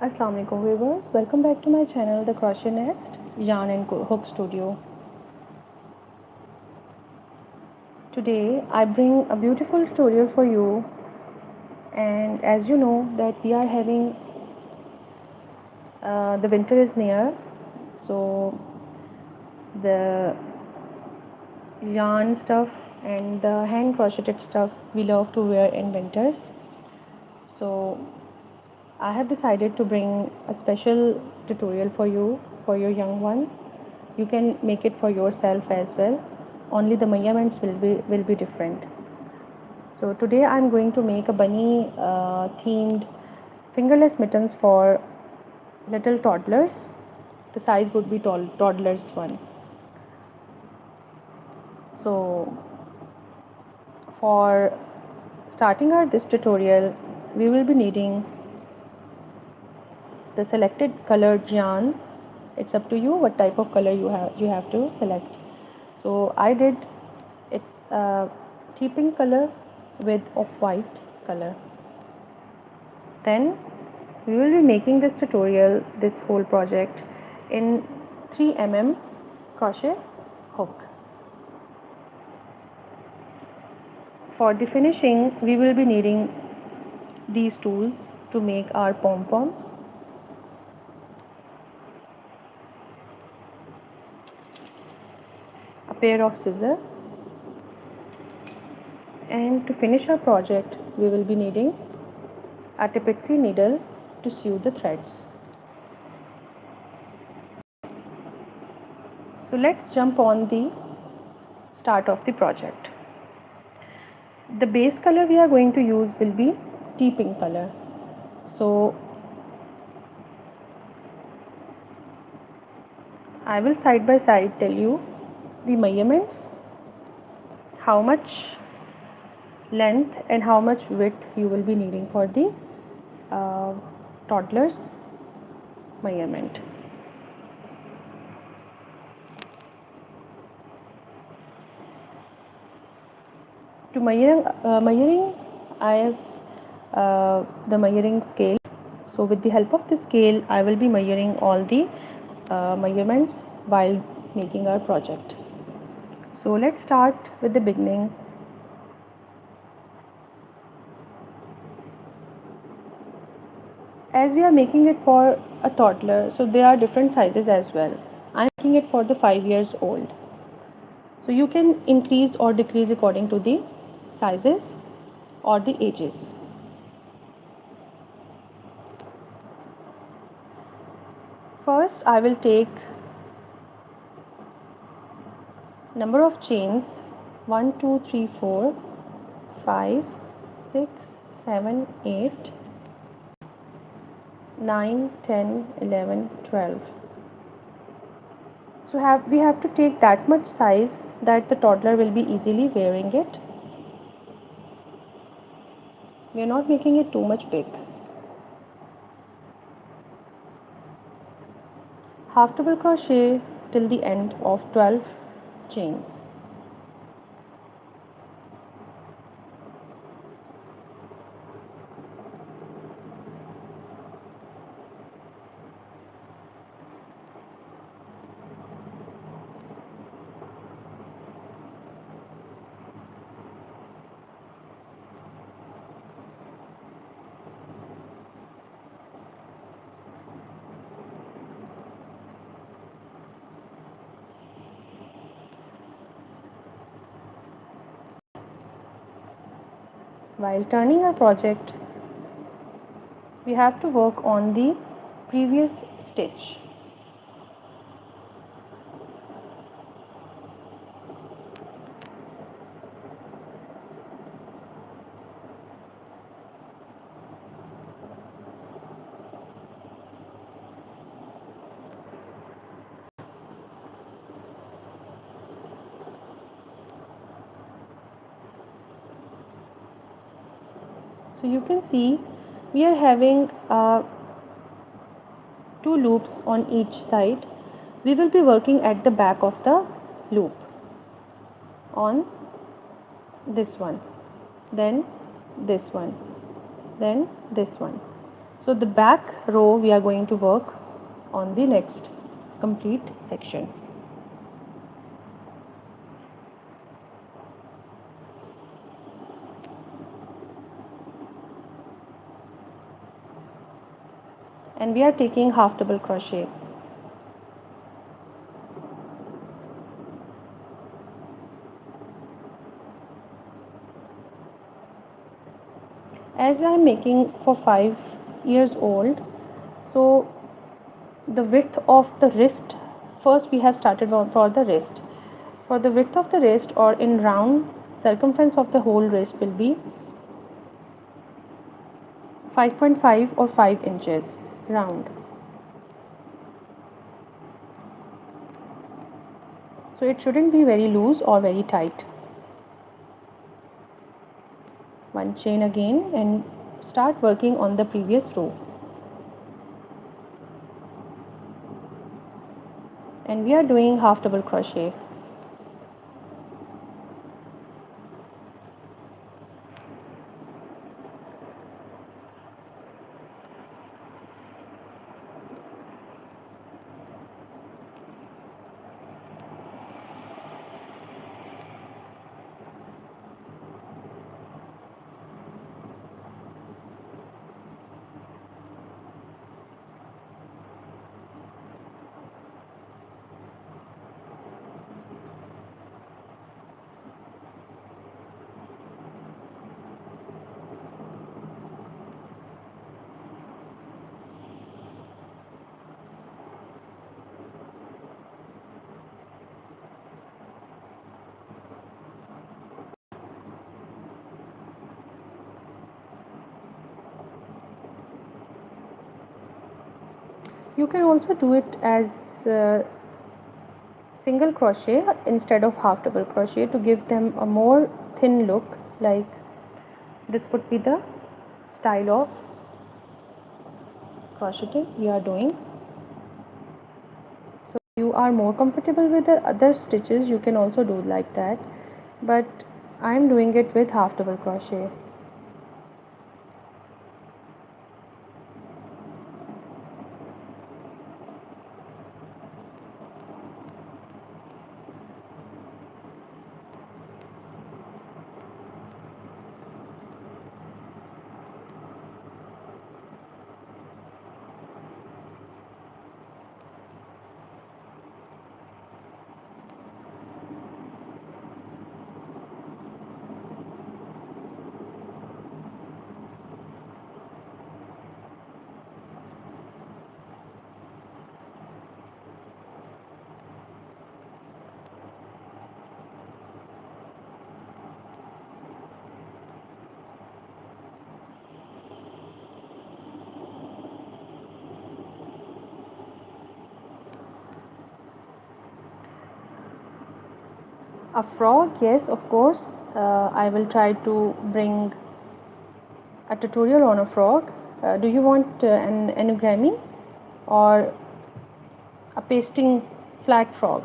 Assalamu alaikum viewers, welcome back to my channel The Crochet Nest Yarn and Hook Studio. Today I bring a beautiful tutorial for you, and as you know that we are having the winter is near, so the yarn stuff and the hand crocheted stuff we love to wear in winters. So I have decided to bring a special tutorial for you, for your young ones. You can make it for yourself as well, only the measurements will be different. So today I'm going to make a bunny themed fingerless mittens for little toddlers. The size would be toddlers one. So for starting our this tutorial, we will be needing the selected colored yarn. It's up to you what type of color you have to select. So I did it's tea pink color with off-white color. Then we will be making this tutorial, this whole project in 3 mm crochet hook. For the finishing, we will be needing these tools to make our pom-poms. A pair of scissors, and to finish our project we will be needing a pixie needle to sew the threads. So let's jump on the start of the project. The base color we are going to use will be tea pink color. So I will side by side tell you the measurements, how much length and how much width you will be needing for the toddler's measurement. To measuring, I have the measuring scale. So with the help of the scale, I will be measuring all the measurements while making our project. So let's start with the beginning. As we are making it for a toddler, so there are different sizes as well. I am making it for the 5 years old. So you can increase or decrease according to the sizes or the ages. First, I will take number of chains 1, 2, 3, 4, 5, 6, 7, 8, 9, 10, 11, 12. So we have to take that much size that the toddler will be easily wearing it. We are not making it too much big. Half double crochet till the end of 12 chains. While turning our project, we have to work on the previous stitch. So you can see we are having 2 loops on each side. We will be working at the back of the loop on this one, then this one, then this one. So the back row we are going to work on the next complete section. And we are taking half double crochet. As I am making for 5 years old, so the width of the wrist, first we have started for the wrist. For the width of the wrist, or in round, circumference of the whole wrist will be 5.5 or 5 inches round. So it shouldn't be very loose or very tight. One chain again and start working on the previous row. And we are doing half double crochet. You can also do it as single crochet instead of half double crochet to give them a more thin look. Like this would be the style of crocheting we are doing. So if you are more comfortable with the other stitches, you can also do like that, but I am doing it with half double crochet. A frog, yes, of course. I will try to bring a tutorial on a frog. Do you want an enigrammy or a pasting flat frog?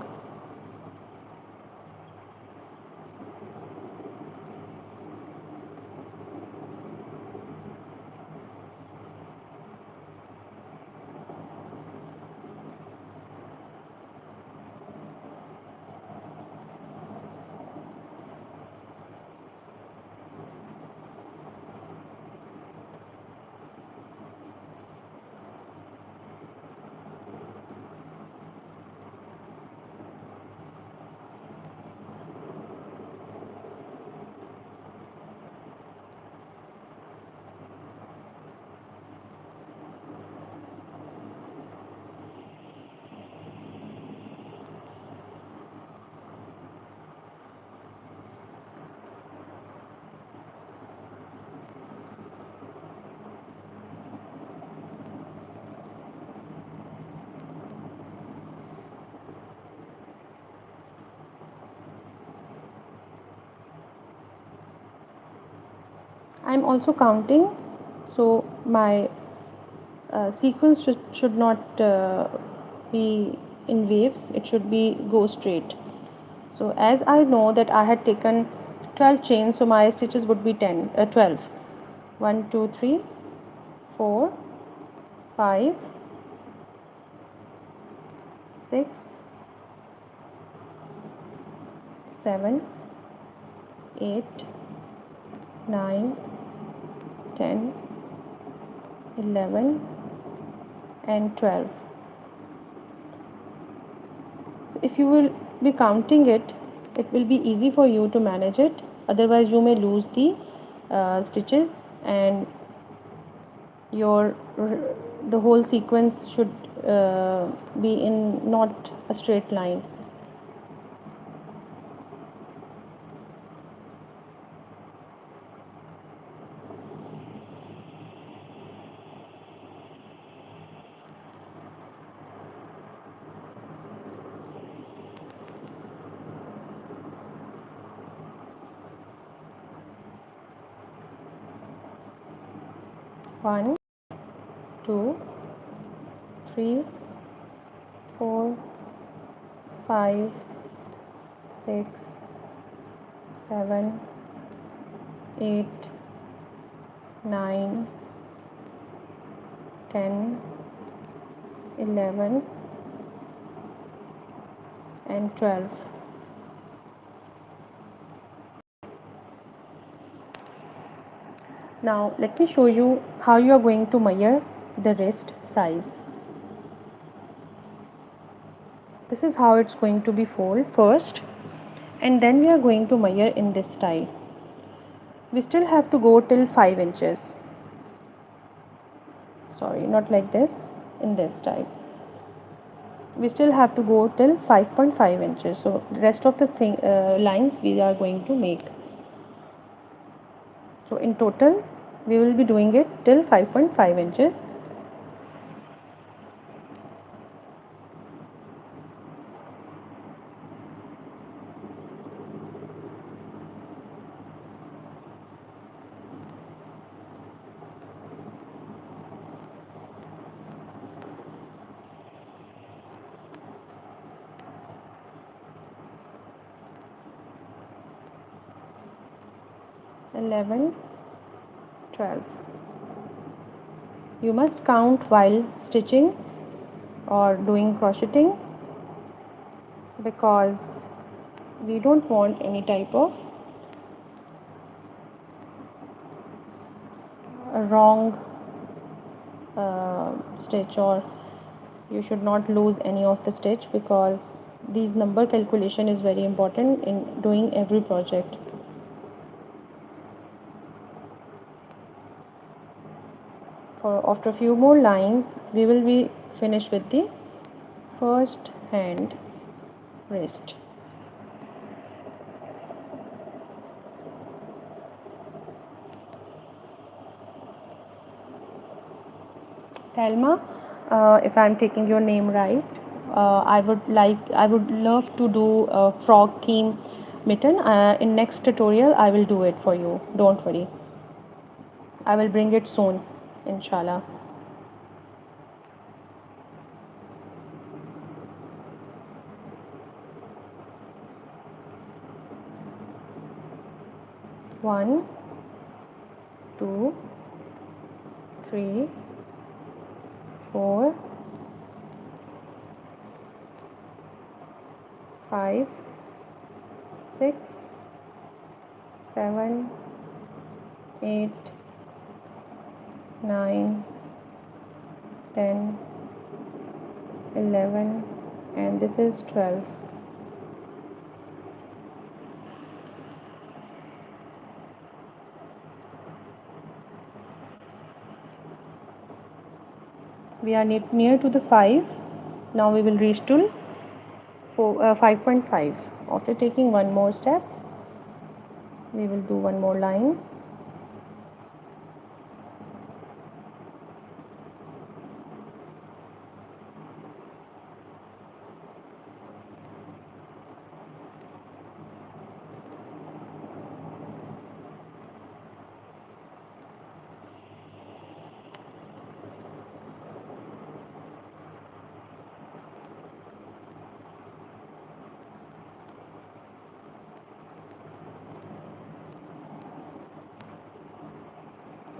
I'm also counting, so my sequence should not be in waves, it should be go straight. So as I know that I had taken 12 chains, so my stitches would be 12. 1 2 3 4 5, 6, 7, 8, 9, 10, 11 and 12. So if you will be counting it, it will be easy for you to manage it. Otherwise you may lose the stitches, and your the whole sequence should be in not a straight line. One, 2, 3, 4, 5, 6, 7, 8, 9, 10, 11 and 12. Now let me show you how you are going to measure the wrist size. This is how it's going to be folded first, and then we are going to measure in this style. We still have to go till 5 inches. Sorry, not like this, in this style. We still have to go till 5.5 inches. So the rest of the lines we are going to make. So in total we will be doing it till 5.5 inches. Eleven, 12. You must count while stitching or doing crocheting, because we don't want any type of a wrong stitch, or you should not lose any of the stitch, because these number calculation is very important in doing every project. After a few more lines we will be finished with the first hand wrist. Thelma, if I'm taking your name right, I would love to do a frog theme mitten. In next tutorial I will do it for you, don't worry. I will bring it soon, inshallah. One, 2, 3, 4, 5, 6, 7, 8, 9, 10, 11 and this is 12. We are near to the 5. Now we will reach to 5.5. After taking one more step, we will do one more line.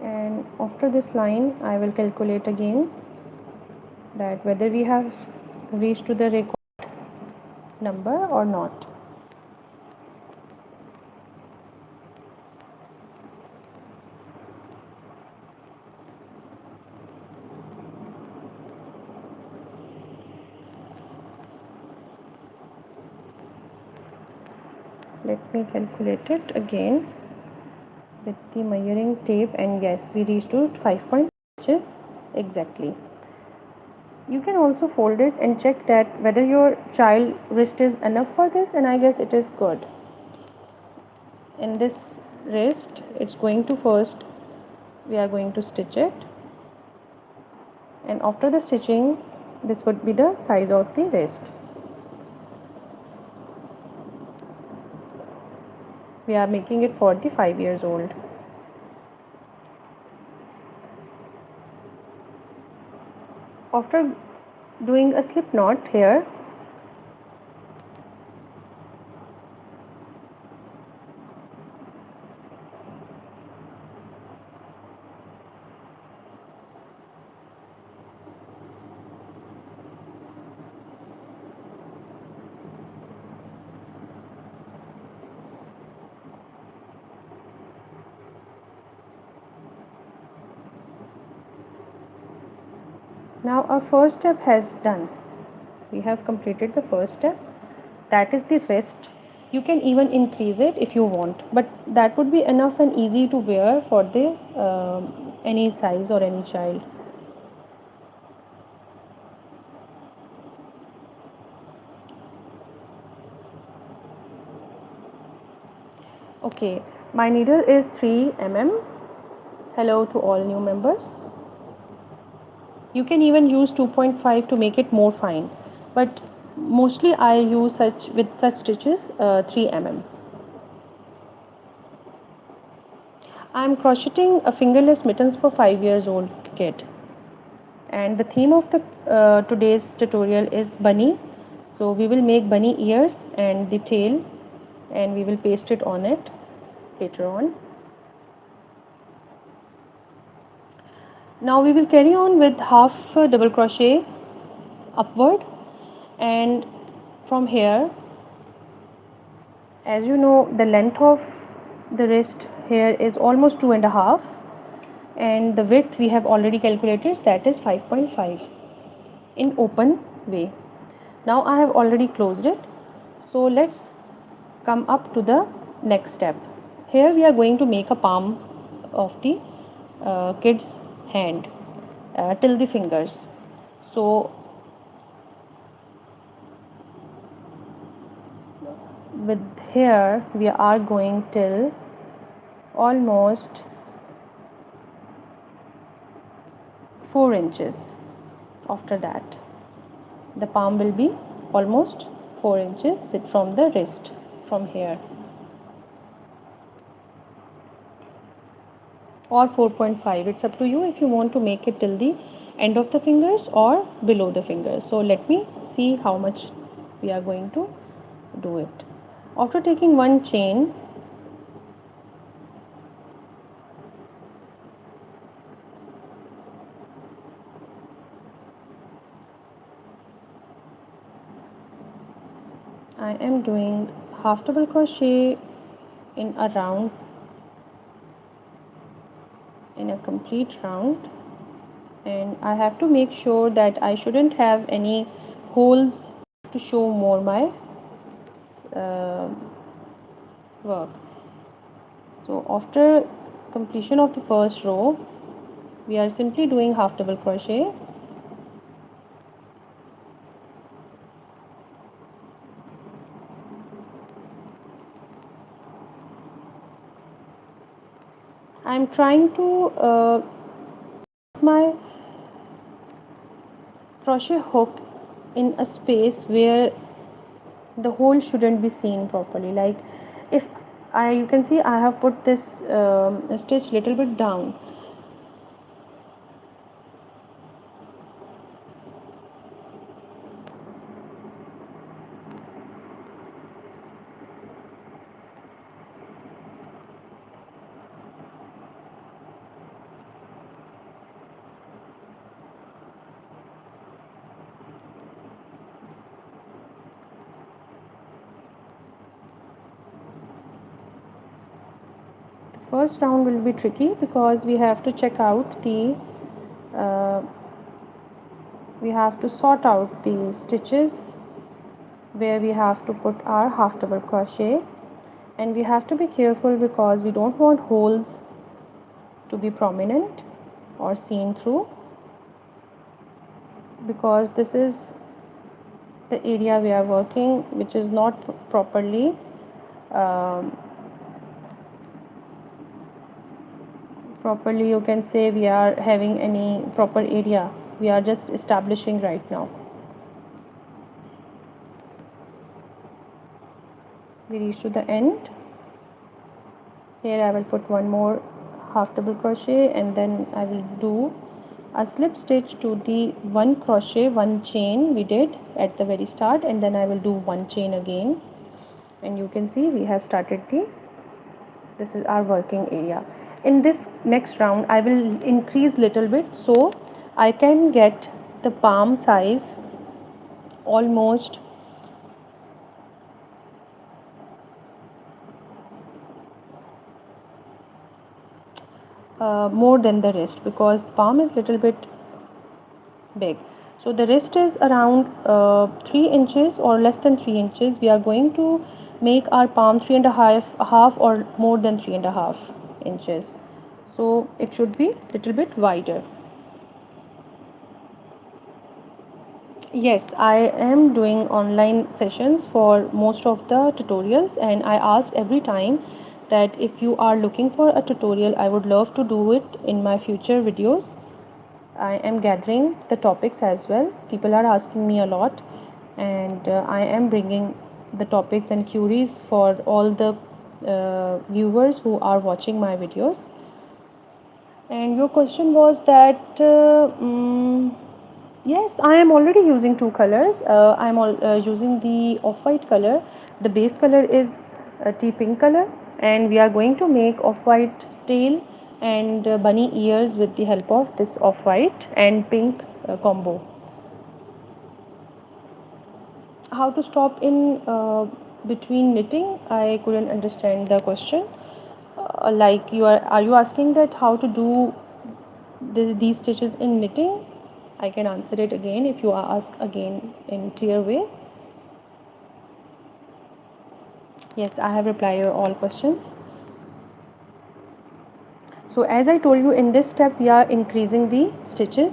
And after this line I will calculate again that whether we have reached to the record number or not. Let me calculate it again with the measuring tape, and yes, we reached to 5.5 inches exactly. You can also fold it and check that whether your child wrist is enough for this, and I guess it is good. In this wrist, it's going to first, we are going to stitch it, and after the stitching, this would be the size of the wrist. We are making it for the 5 years old. After doing a slip knot here, now our first step has done. We have completed the first step, that is the wrist. You can even increase it if you want, but that would be enough and easy to wear for the any size or any child. Okay, my needle is 3 mm. Hello to all new members. You can even use 2.5 to make it more fine, but mostly I use such stitches 3 mm. I am crocheting a fingerless mittens for 5 years old kid, and the theme of the today's tutorial is bunny. So we will make bunny ears and the tail, and we will paste it on it later on. Now we will carry on with half double crochet upward, and from here, as you know, the length of the wrist here is almost 2.5, and the width we have already calculated, that is 5.5 in open way. Now I have already closed it, so let's come up to the next step. Here we are going to make a palm of the kid's hand till the fingers. So with here we are going till almost 4 inches. After that, the palm will be almost 4 inches from the wrist, from here, or 4.5. It's up to you if you want to make it till the end of the fingers or below the fingers. So let me see how much we are going to do it. After taking one chain, I am doing half double crochet in a round, in a complete round, and I have to make sure that I shouldn't have any holes to show more my work. So after completion of the first row, we are simply doing half double crochet. I am trying to my crochet hook in a space where the hole shouldn't be seen properly. Like if you can see I have put this stitch little bit down. first round will be tricky because we have to check out the we have to sort out the stitches where we have to put our half double crochet, and we have to be careful because we don't want holes to be prominent or seen through, because this is the area we are working which is not properly you can say we are having any proper area, we are just establishing right now. We reach to the end. Here I will put one more half double crochet, and then I will do a slip stitch to the one crochet, one chain we did at the very start, and then I will do one chain again, and you can see we have started this is our working area. In this next round I will increase little bit so I can get the palm size almost more than the wrist, because palm is little bit big. So the wrist is around 3 inches or less than 3 inches. We are going to make our palm 3.5 or more than 3.5 inches. So it should be little bit wider. Yes, I am doing online sessions for most of the tutorials, and I ask every time that if you are looking for a tutorial, I would love to do it in my future videos. I am gathering the topics as well. People are asking me a lot, and I am bringing the topics and queries for all the viewers who are watching my videos. And your question was that yes, I am already using two colors. I am using the off-white color. The base color is tea pink color, and we are going to make off-white tail and bunny ears with the help of this off-white and pink combo. How to stop in between knitting? I couldn't understand the question. Like are you asking that how to do these stitches in knitting? I can answer it again if you ask again in clear way. Yes, I have replied your all questions. So as I told you, in this step we are increasing the stitches.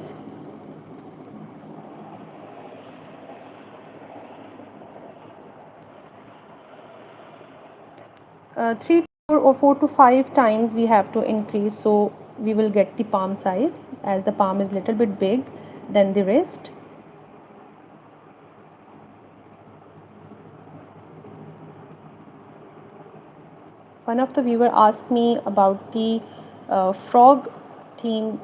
Three or 4 to 5 times we have to increase, so we will get the palm size, as the palm is little bit big than the wrist. One of the viewer asked me about the frog theme.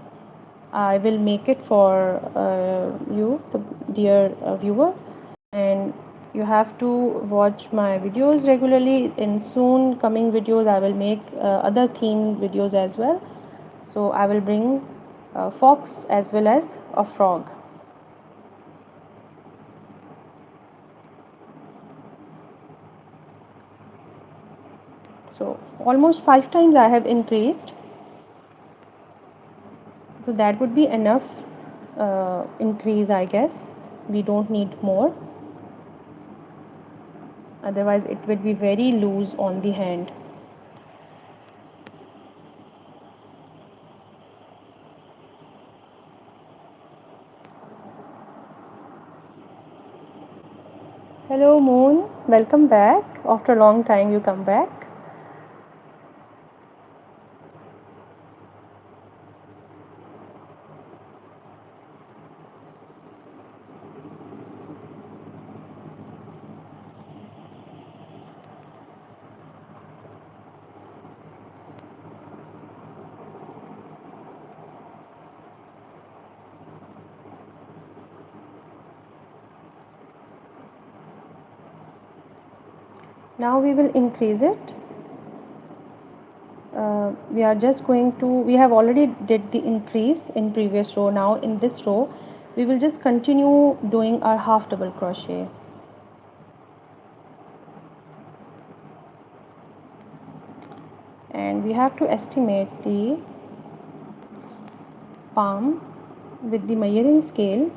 I will make it for you, the dear viewer, and you have to watch my videos regularly. In soon coming videos I will make other theme videos as well. So I will bring a fox as well as a frog. So almost 5 times I have increased, so that would be enough increase, I guess. We don't need more, otherwise it will be very loose on the hand. Hello Moon, welcome back. After a long time you come back. Now we will increase it. We are just going to, we have already did the increase in previous row. Now in this row we will just continue doing our half double crochet. and we have to estimate the palm with the measuring scale,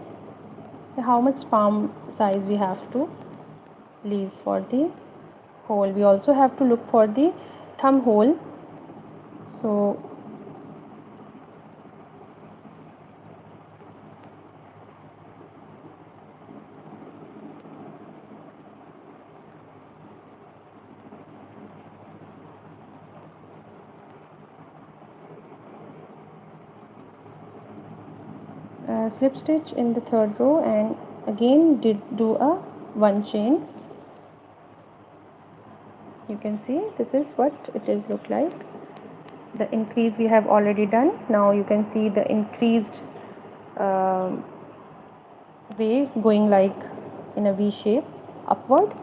how much palm size we have to leave for the hole. We also have to look for the thumb hole. So slip stitch in the third row, and again do a one chain. You can see this is what it is look like. The increase we have already done. Now you can see the increased way going like in a V shape upward.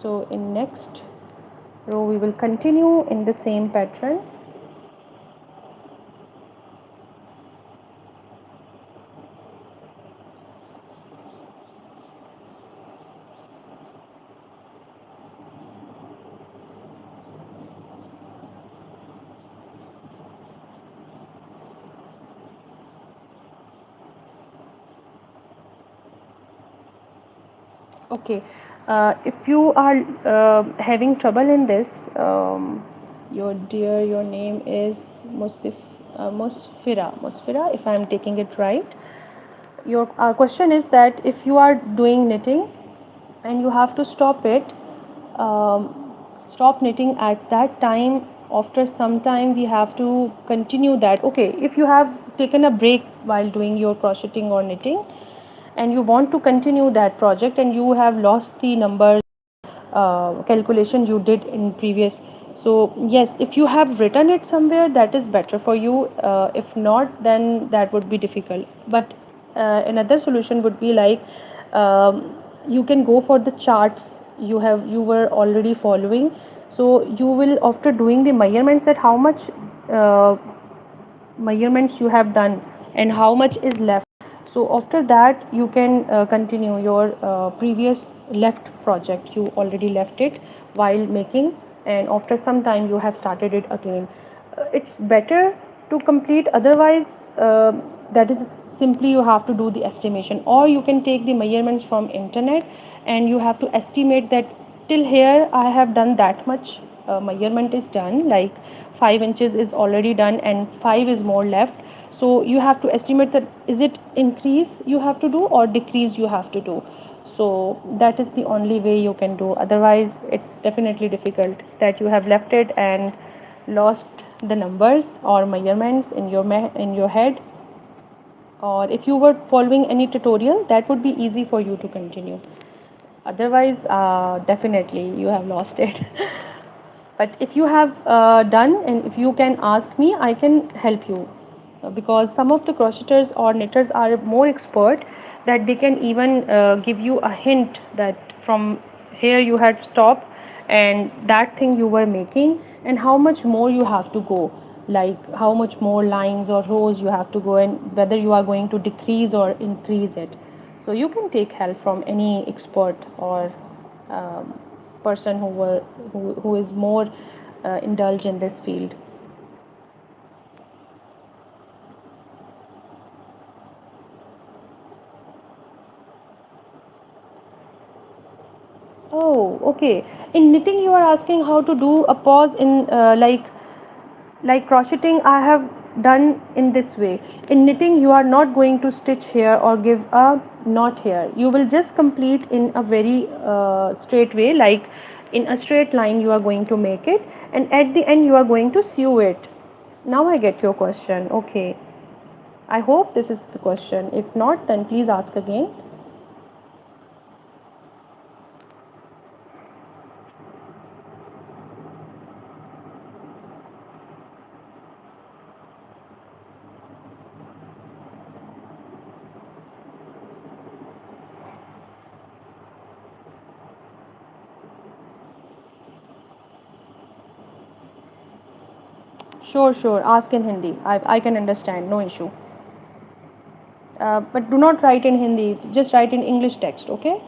So in next row we will continue in the same pattern. Okay, if you are having trouble in this, your name is Musfira, if I am taking it right. Your question is that if you are doing knitting and you have to stop it, stop knitting at that time, after some time we have to continue that. Okay, if you have taken a break while doing your crocheting or knitting and you want to continue that project and you have lost the numbers calculation you did in previous, so yes, if you have written it somewhere, that is better for you. If not, then that would be difficult. But another solution would be like, you can go for the charts you were already following. So you will, after doing the measurements, that how much uh, measurements you have done and how much is left, so after that you can continue your previous left project. You already left it while making, and after some time you have started it again. It's better to complete, otherwise that is simply you have to do the estimation, or you can take the measurements from internet and you have to estimate that till here I have done that much measurement is done, like 5 inches is already done and 5 is more left. So you have to estimate that is it increase you have to do or decrease you have to do. So that is the only way you can do, otherwise it's definitely difficult that you have left it and lost the numbers or measurements in your head. Or if you were following any tutorial, that would be easy for you to continue. Otherwise definitely you have lost it. But if you have done, and if you can ask me, I can help you. Because some of the crocheters or knitters are more expert, that they can even give you a hint that from here you had stopped and that thing you were making, and how much more you have to go, like how much more lines or rows you have to go, and whether you are going to decrease or increase it. So you can take help from any expert or um, person who is more indulged in this field. Oh, okay. In knitting, you are asking how to do a pause in like crocheting. I have done in this way. In knitting, you are not going to stitch here or give a knot here. You will just complete in a very straight way, like in a straight line. You are going to make it, and at the end, you are going to sew it. Now I get your question. Okay. I hope this is the question. If not, then please ask again. Sure, sure. Ask in Hindi. I can understand. No issue. But do not write in Hindi. Just write in English text. Okay?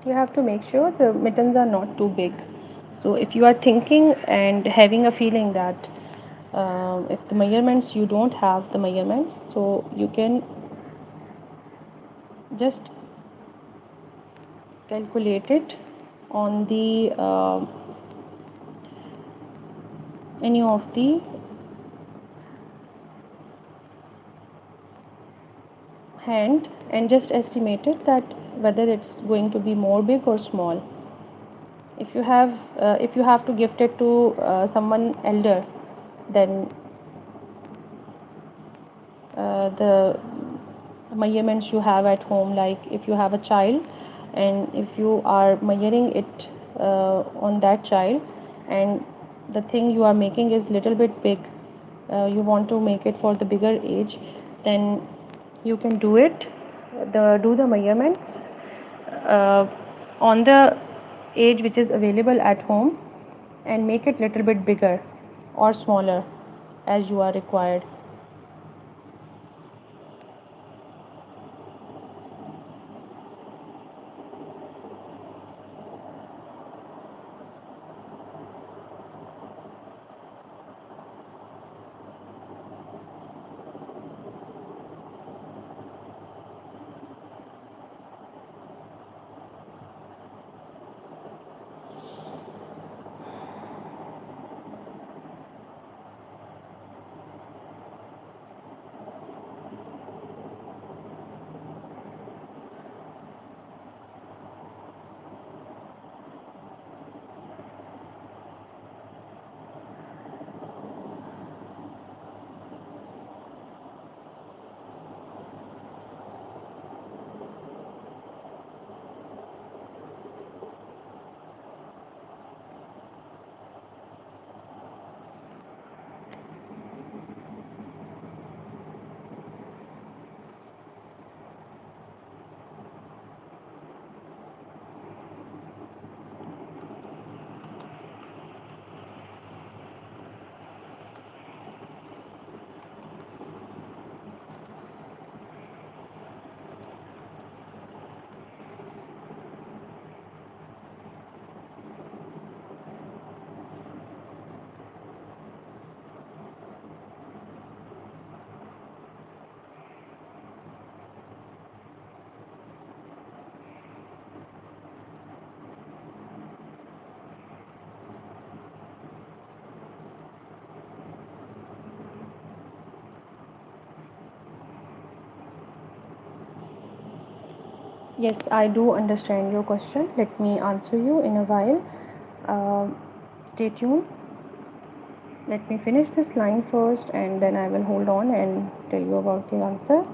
You have to make sure the mittens are not too big. So if you are thinking and having a feeling that if the measurements, you don't have the measurements, so you can just calculate it on the any of the hand and just estimate it that whether it's going to be more big or small. If you have to gift it to someone elder, then the measurements you have at home, like if you have a child and if you are measuring it on that child, and the thing you are making is little bit big, you want to make it for the bigger age, then you can do it, do the measurements uh, on the age which is available at home, and make it little bit bigger or smaller as you are required. Yes, I do understand your question. Let me answer you in a while. Stay tuned. Let me finish this line first and then I will hold on and tell you about the answer.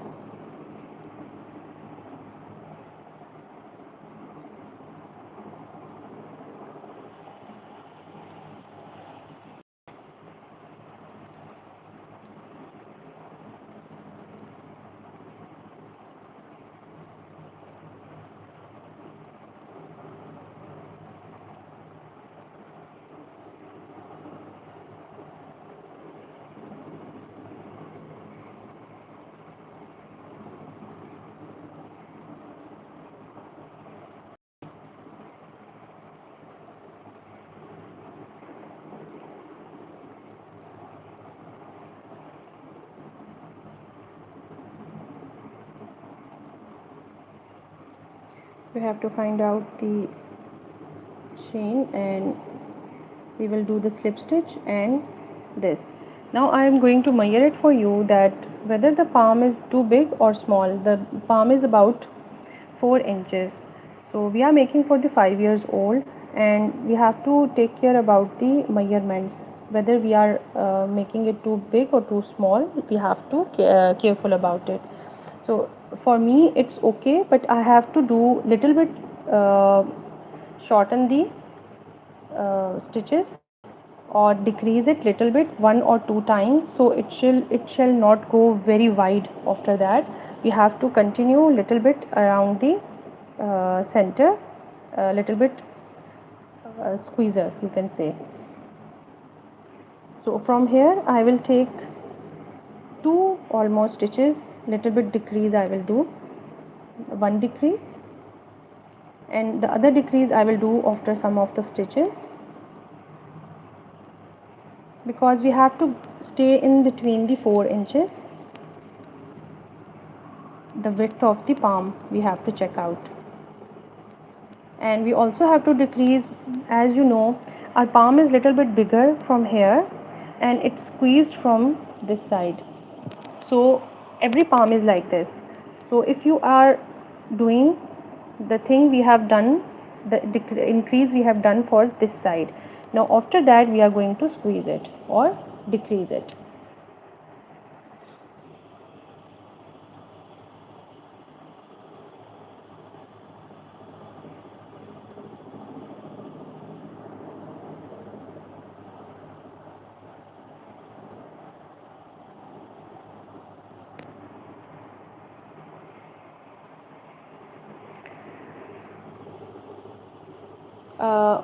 We have to find out the chain and we will do the slip stitch and this. Now I am going to measure it for you that whether the palm is too big or small. The palm is about 4 inches. So we are making for the 5 years old and we have to take care about the measurements. Whether we are making it too big or too small, we have to careful about it. So for me it's okay, but I have to do little bit shorten the stitches or decrease it little bit 1 or 2 times, so it shall not go very wide. After that we have to continue little bit around the center, little bit squeezer you can say. So from here I will take 2 almost stitches, little bit decrease I will do, 1 decrease and the other decrease I will do after some of the stitches, because we have to stay in between the 4 inches. The width of the palm we have to check out, and we also have to decrease. As you know, our palm is little bit bigger from here and it's squeezed from this side, so every palm is like this. So if you are doing the thing we have done, the increase we have done for this side, now after that we are going to squeeze it or decrease it. uh,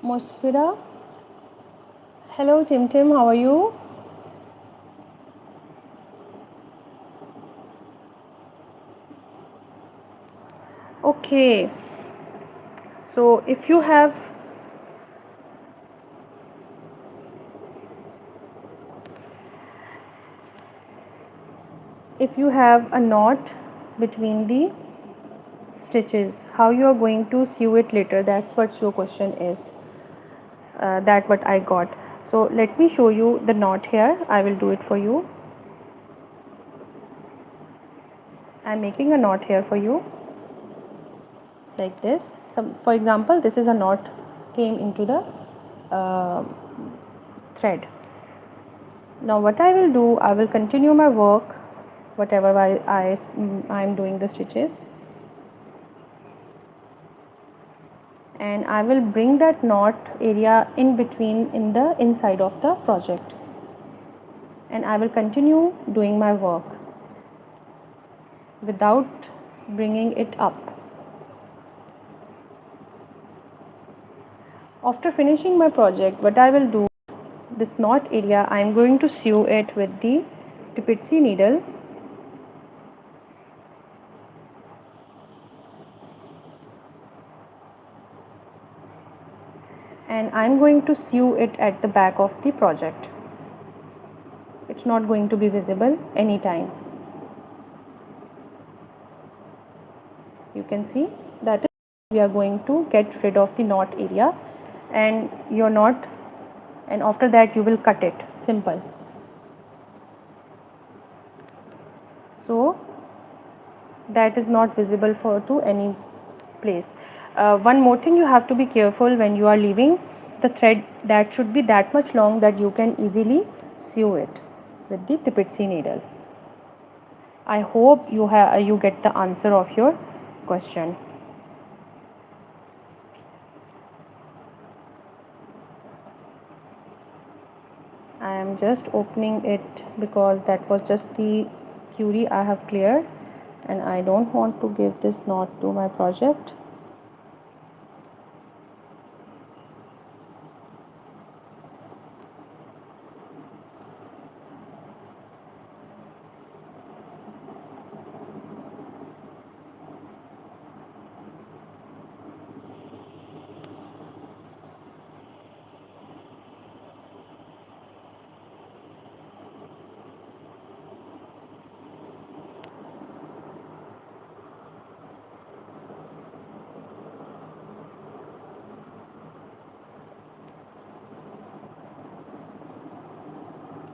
Musfira, hello Tim Tim, how are you? Okay, so if you have a knot between the stitches, how you are going to sew it later, that's what your question is. That what I got. So let me show you the knot here. I will do it for you. I'm making a knot here for you like this. For example, this is a knot came into the uh, thread. Now what I will do, I will continue my work whatever I am doing the stitches, and I will bring that knot area in between in the inside of the project, and I will continue doing my work without bringing it up. After finishing my project, what I will do, this knot area I am going to sew it with the Tipitsy needle, and I am going to sew it at the back of the project. It's not going to be visible anytime. You can see that is we are going to get rid of the knot area and your knot, and after that you will cut it. Simple. So that is not visible for to any place. One more thing, you have to be careful when you are leaving the thread, that should be that much long that you can easily sew it with the Tipitsy needle. I hope you get the answer of your question. I am just opening it because that was just the query I have cleared, and I don't want to give this knot to my project.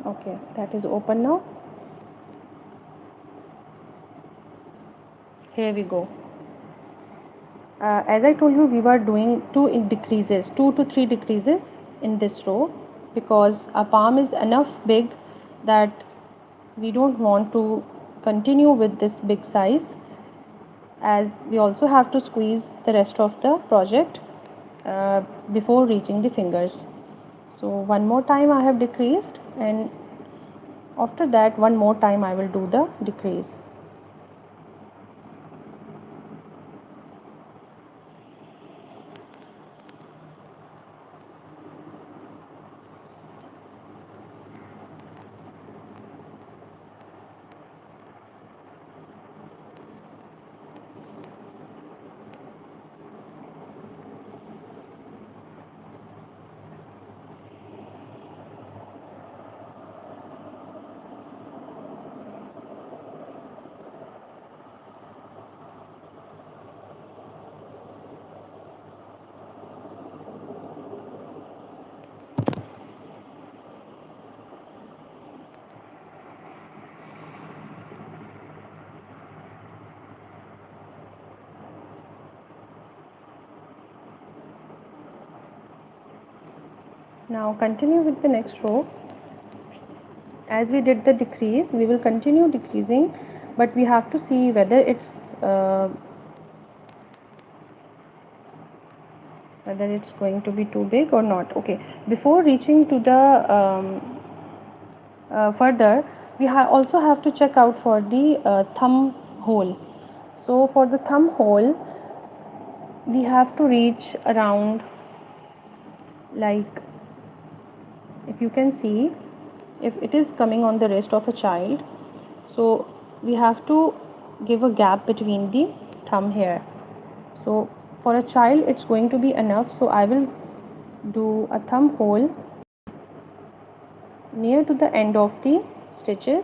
Okay, that is open now. Here we go. As I told you, we were doing 2 to 3 decreases in this row, because our palm is enough big that we don't want to continue with this big size, as we also have to squeeze the rest of the project before reaching the fingers. So one more time I have decreased, and after that one more time I will do the decrease. Now continue with the next row. As we did the decrease, we will continue decreasing, but we have to see whether it's going to be too big or not. Okay, before reaching to the further, we also have to check out for the thumb hole. So for the thumb hole, we have to reach around, like, if you can see, if it is coming on the wrist of a child, so we have to give a gap between the thumb here. So for a child it's going to be enough, so I will do a thumb hole near to the end of the stitches,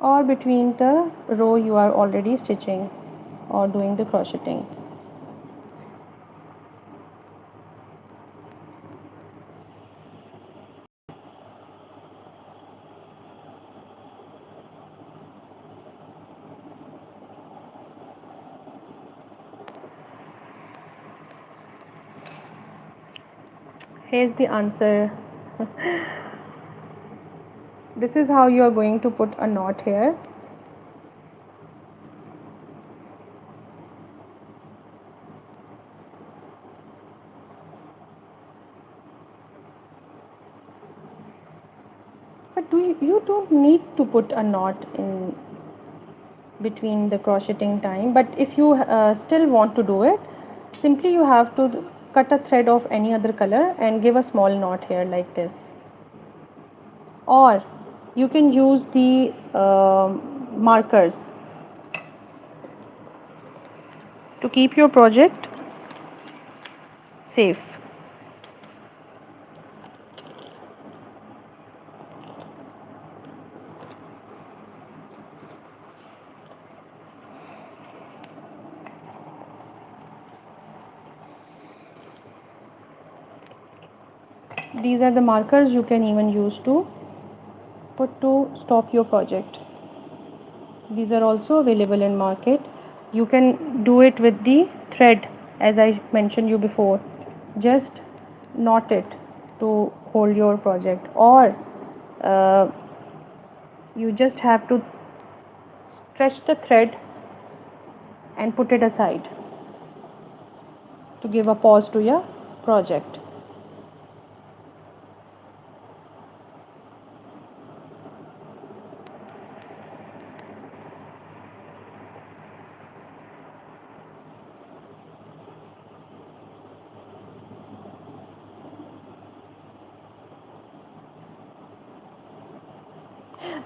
or between the row you are already stitching or doing the crocheting. Here's the answer. This is how you are going to put a knot here. But you don't need to put a knot in between the crocheting time, but if you still want to do it, simply you have to cut a thread of any other color and give a small knot here like this, or you can use the markers to keep your project safe. These are the markers you can even use to put to stop your project. These are also available in market. You can do it with the thread, as I mentioned you before. Just knot it to hold your project, or uh, you just have to stretch the thread and put it aside to give a pause to your project.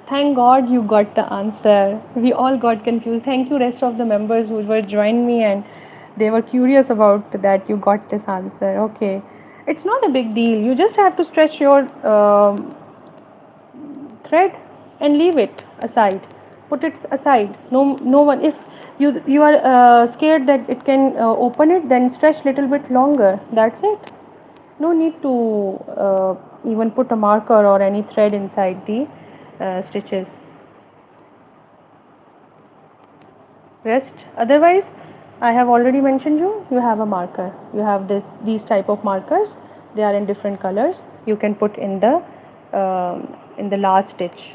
Thank God you got the answer. We all got confused. Thank you, rest of the members who were joined me and they were curious about that. You got this answer. Okay, it's not a big deal. You just have to stretch your thread and leave it aside. Put it aside. No one. If you are scared that it can open it, then stretch little bit longer. That's it. No need to even put a marker or any thread inside the stitches. Rest, otherwise, I have already mentioned you have a marker. You have these type of markers. They are in different colors. You can put in the last stitch.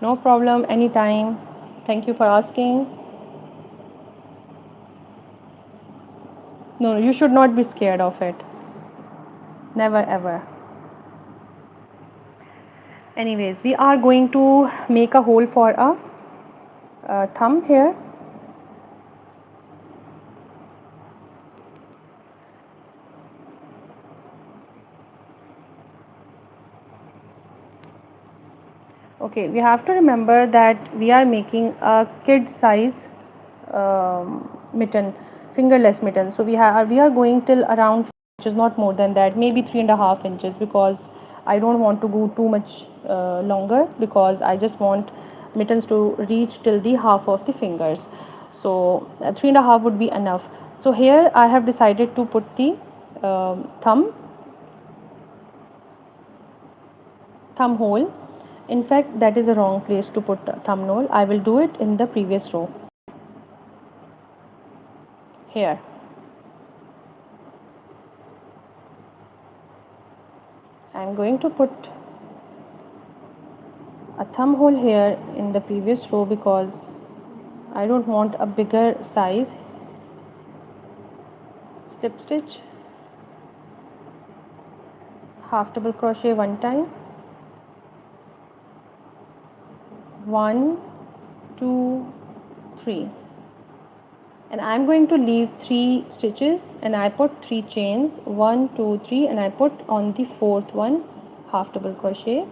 No problem, anytime. Thank you for asking. No, you should not be scared of it. Never ever. Anyways, we are going to make a hole for a thumb here. Okay, we have to remember that we are making a kid size mitten, fingerless mitten. So we are going till around 4 inches, not more than that, maybe 3.5 inches, because I don't want to go too much longer, because I just want mittens to reach till the half of the fingers. So 3.5 would be enough. So here I have decided to put the thumb hole. In fact, that is a wrong place to put thumb hole. I will do it in the previous row. Here. I am going to put a thumb hole here in the previous row because I don't want a bigger size. Slip stitch, half double crochet one time, 1 2 3, and I'm going to leave 3 stitches, and I put 3 chains, 1 2 3, and I put on the fourth one half double crochet.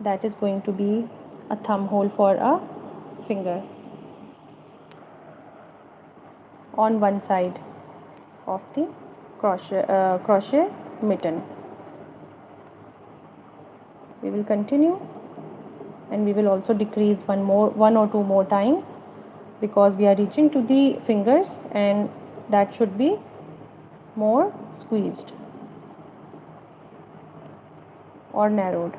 That is going to be a thumb hole for a finger on one side of the crochet mitten. We will continue, and we will also decrease one or two more times because we are reaching to the fingers, and that should be more squeezed or narrowed.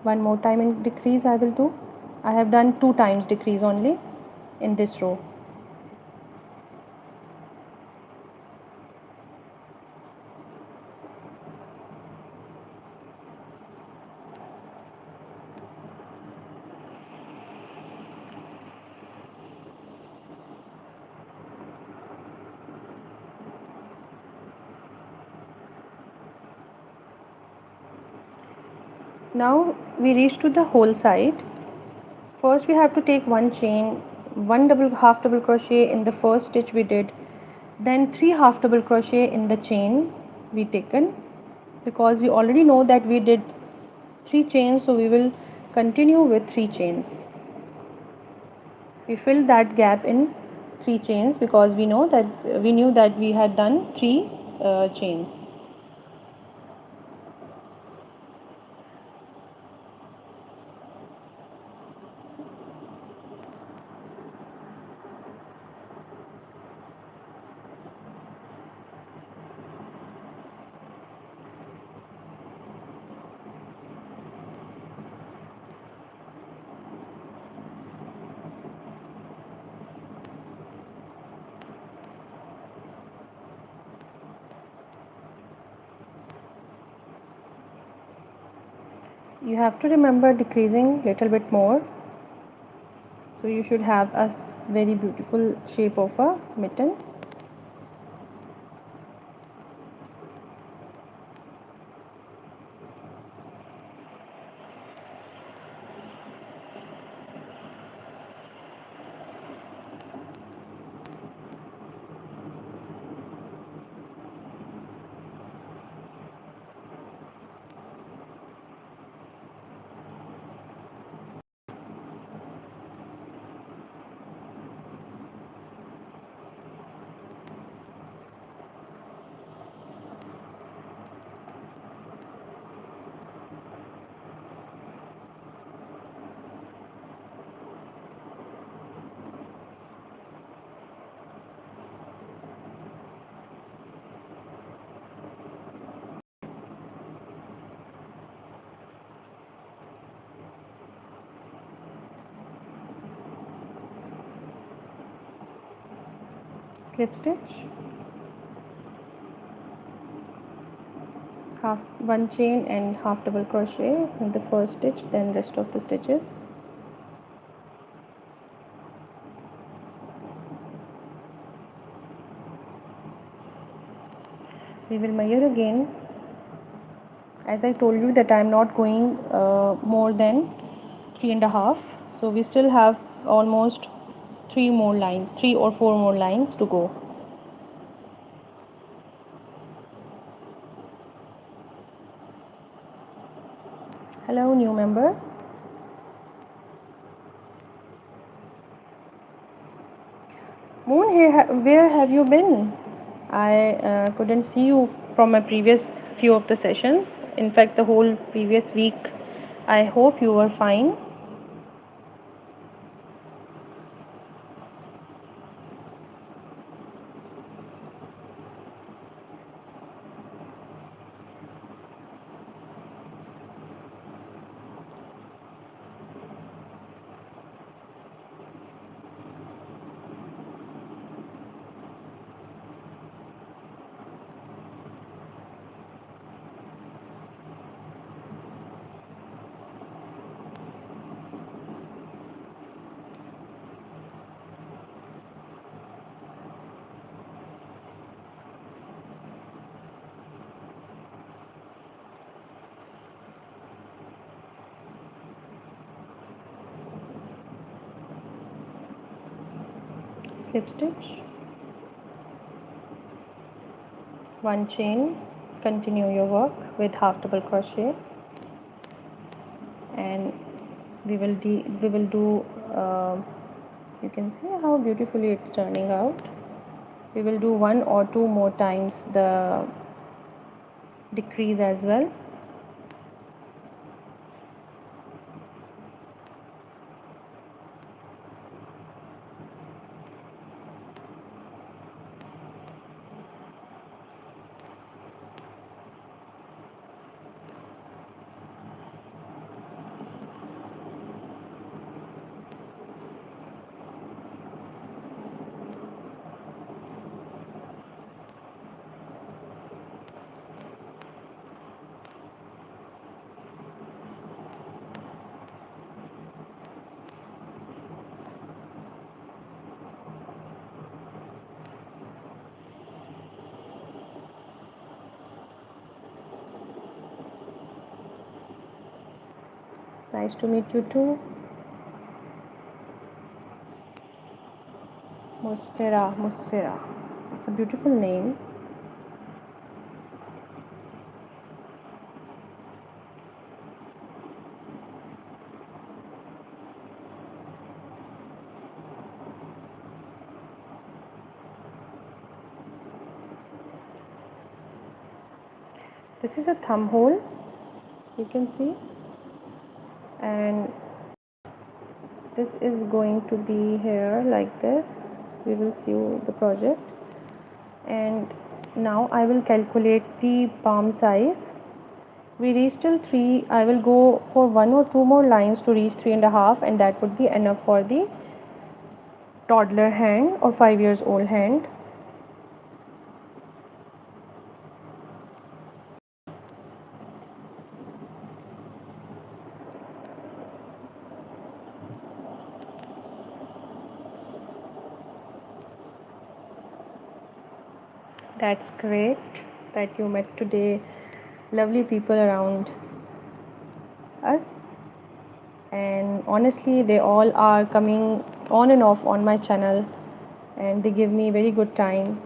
One more time in decrease I will do. I have done 2 times decrease only in this row. Now we reach to the whole side. First we have to take one chain, one half double crochet in the first stitch we did, then 3 half double crochet in the chain we taken, because we already know that we did 3 chains, so we will continue with 3 chains. We fill that gap in 3 chains because we knew that we had done 3 chains. You have to remember decreasing little bit more, so you should have a very beautiful shape of a mitten. Slip stitch, one chain and half double crochet in the first stitch, then rest of the stitches. We will measure again. As I told you that I am not going more than 3.5, so we still have almost 3 or 4 more lines to go. Hello, new member. Moon, where have you been? I couldn't see you from my previous few of the sessions. In fact, the whole previous week. I hope you were fine. Slip stitch, one chain, continue your work with half double crochet, and we will do you can see how beautifully it's turning out. We will do one or two more times the decrease as well. Nice to meet you too. Musfera. It's a beautiful name. This is a thumb hole, you can see, and this is going to be here like this. We will see the project, and now I will calculate the palm size. We reached till 3. I will go for 1 or 2 more lines to reach 3.5, and that would be enough for the toddler hand or 5 years old hand. That's great that you met today lovely people around us, and honestly they all are coming on and off on my channel, and they give me very good time,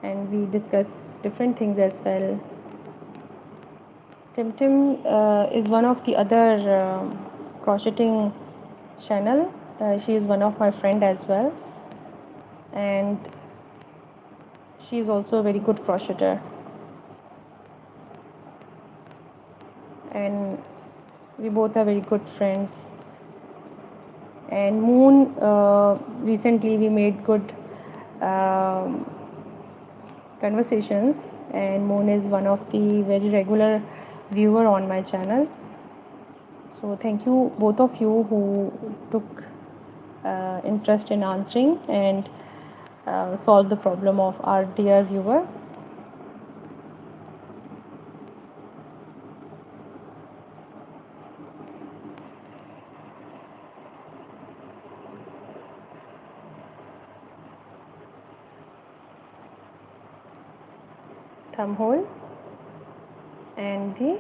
and we discuss different things as well. Tim is one of the other crocheting channel. She is one of my friend as well, and she is also a very good crocheter, and we both are very good friends. And Moon, recently we made good conversations, and Moon is one of the very regular viewer on my channel. So thank you both of you who took interest in answering and solve the problem of our dear viewer. Thumb hole and the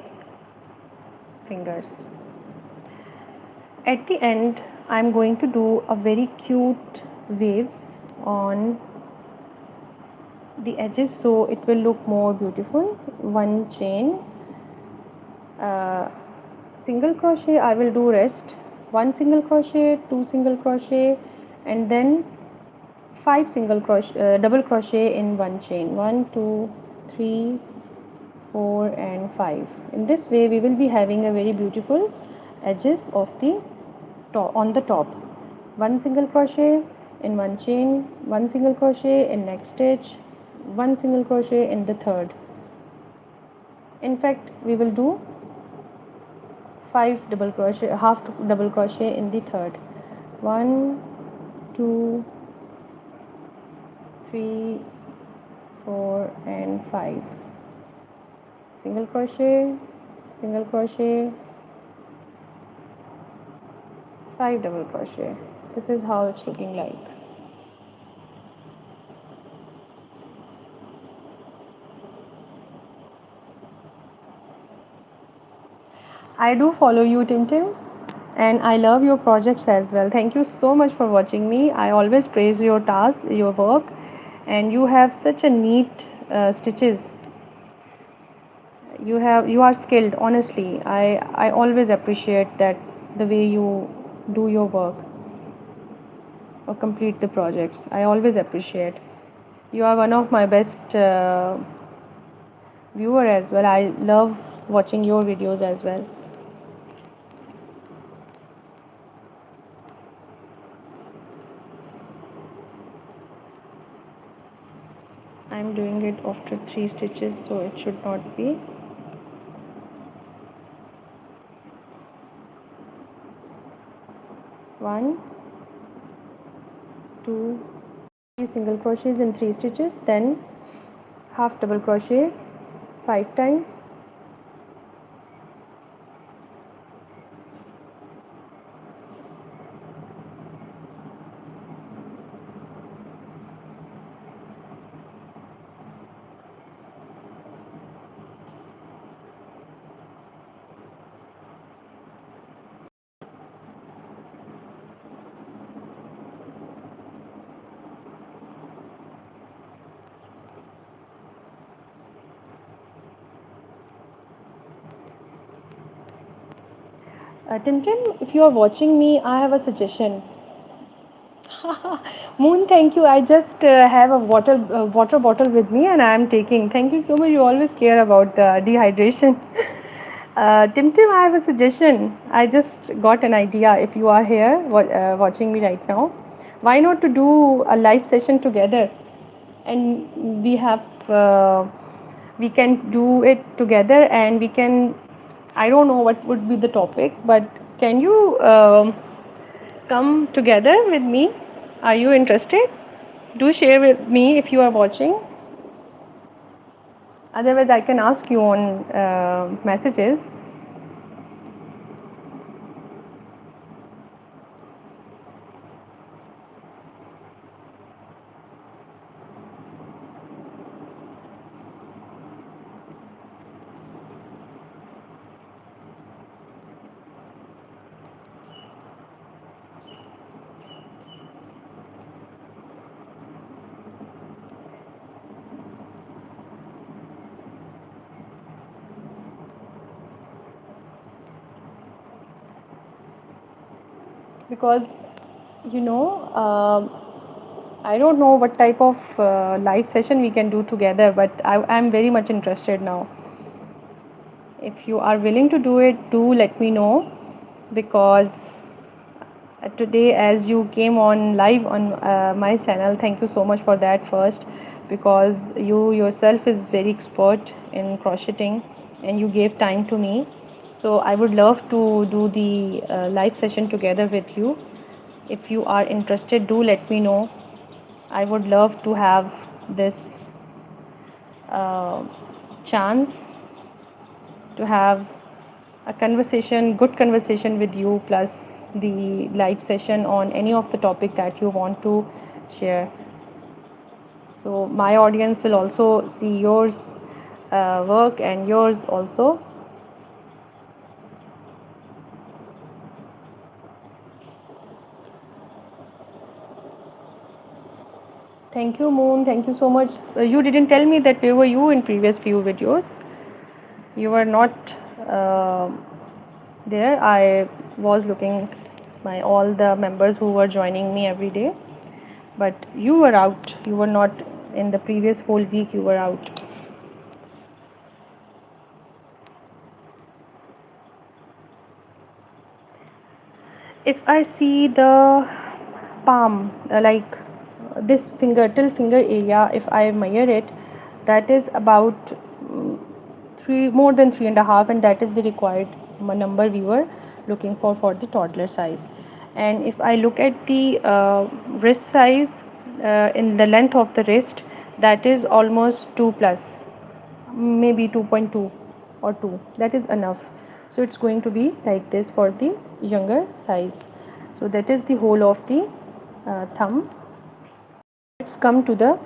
fingers. At the end, I'm going to do a very cute waves on the edges, so it will look more beautiful. One chain, single crochet I will do rest, 1 single crochet, 2 single crochet, and then 5 single crochet, double crochet in one chain, 1 2 3 4 and 5. In this way we will be having a very beautiful edges of the top, on the top. 1 single crochet in one chain, 1 single crochet in next stitch, 1 single crochet in the third. In fact we will do 5 double crochet, half double crochet in the third. 1 2 3 4 and 5. Single crochet, single crochet, 5 double crochet. This is how it's looking like. I do follow you, Tim Tim, and I love your projects as well. Thank you so much for watching me. I always praise your task, your work, and you have such a neat stitches. You are skilled. Honestly, I always appreciate that the way you do your work or complete the projects. I always appreciate. You are one of my best viewer as well. I love watching your videos as well. I'm doing it after 3 stitches, so it should not be. One, two, 3 single crochets in 3 stitches, then half double crochet 5 times, Tim Tim, if you are watching me, I have a suggestion. Moon, thank you. I just have a water bottle with me, and I am taking. Thank you so much. You always care about dehydration. Tim Tim, I have a suggestion. I just got an idea. If you are here watching me right now, why not to do a live session together? And we can do it together, and we can. I don't know what would be the topic, but can you come together with me? Are you interested? Do share with me if you are watching. Otherwise, I can ask you on messages. Because you know I don't know what type of live session we can do together, but I'm very much interested now. If you are willing to do it, do let me know, because today as you came on live on my channel, thank you so much for that first, because you yourself is very expert in crocheting and you gave time to me. So I would love to do the live session together with you. If you are interested, do let me know. I would love to have this uh, chance to have a conversation, good conversation with you, plus the live session on any of the topic that you want to share. So my audience will also see yours work and yours also. Thank you, Moon. Thank you so much. You didn't tell me that where were you in previous few videos. You were not there. I was looking my all the members who were joining me every day, but you were out. You were not in the previous whole week. You were out. If I see the palm, like this finger till finger area, if I measure it, that is about three more than 3.5, and that is the required number we were looking for the toddler size. And if I look at the wrist size, in the length of the wrist, that is almost 2 plus, maybe 2.2 or 2, that is enough. So it's going to be like this for the younger size. So that is the whole of the thumb. Let's come to the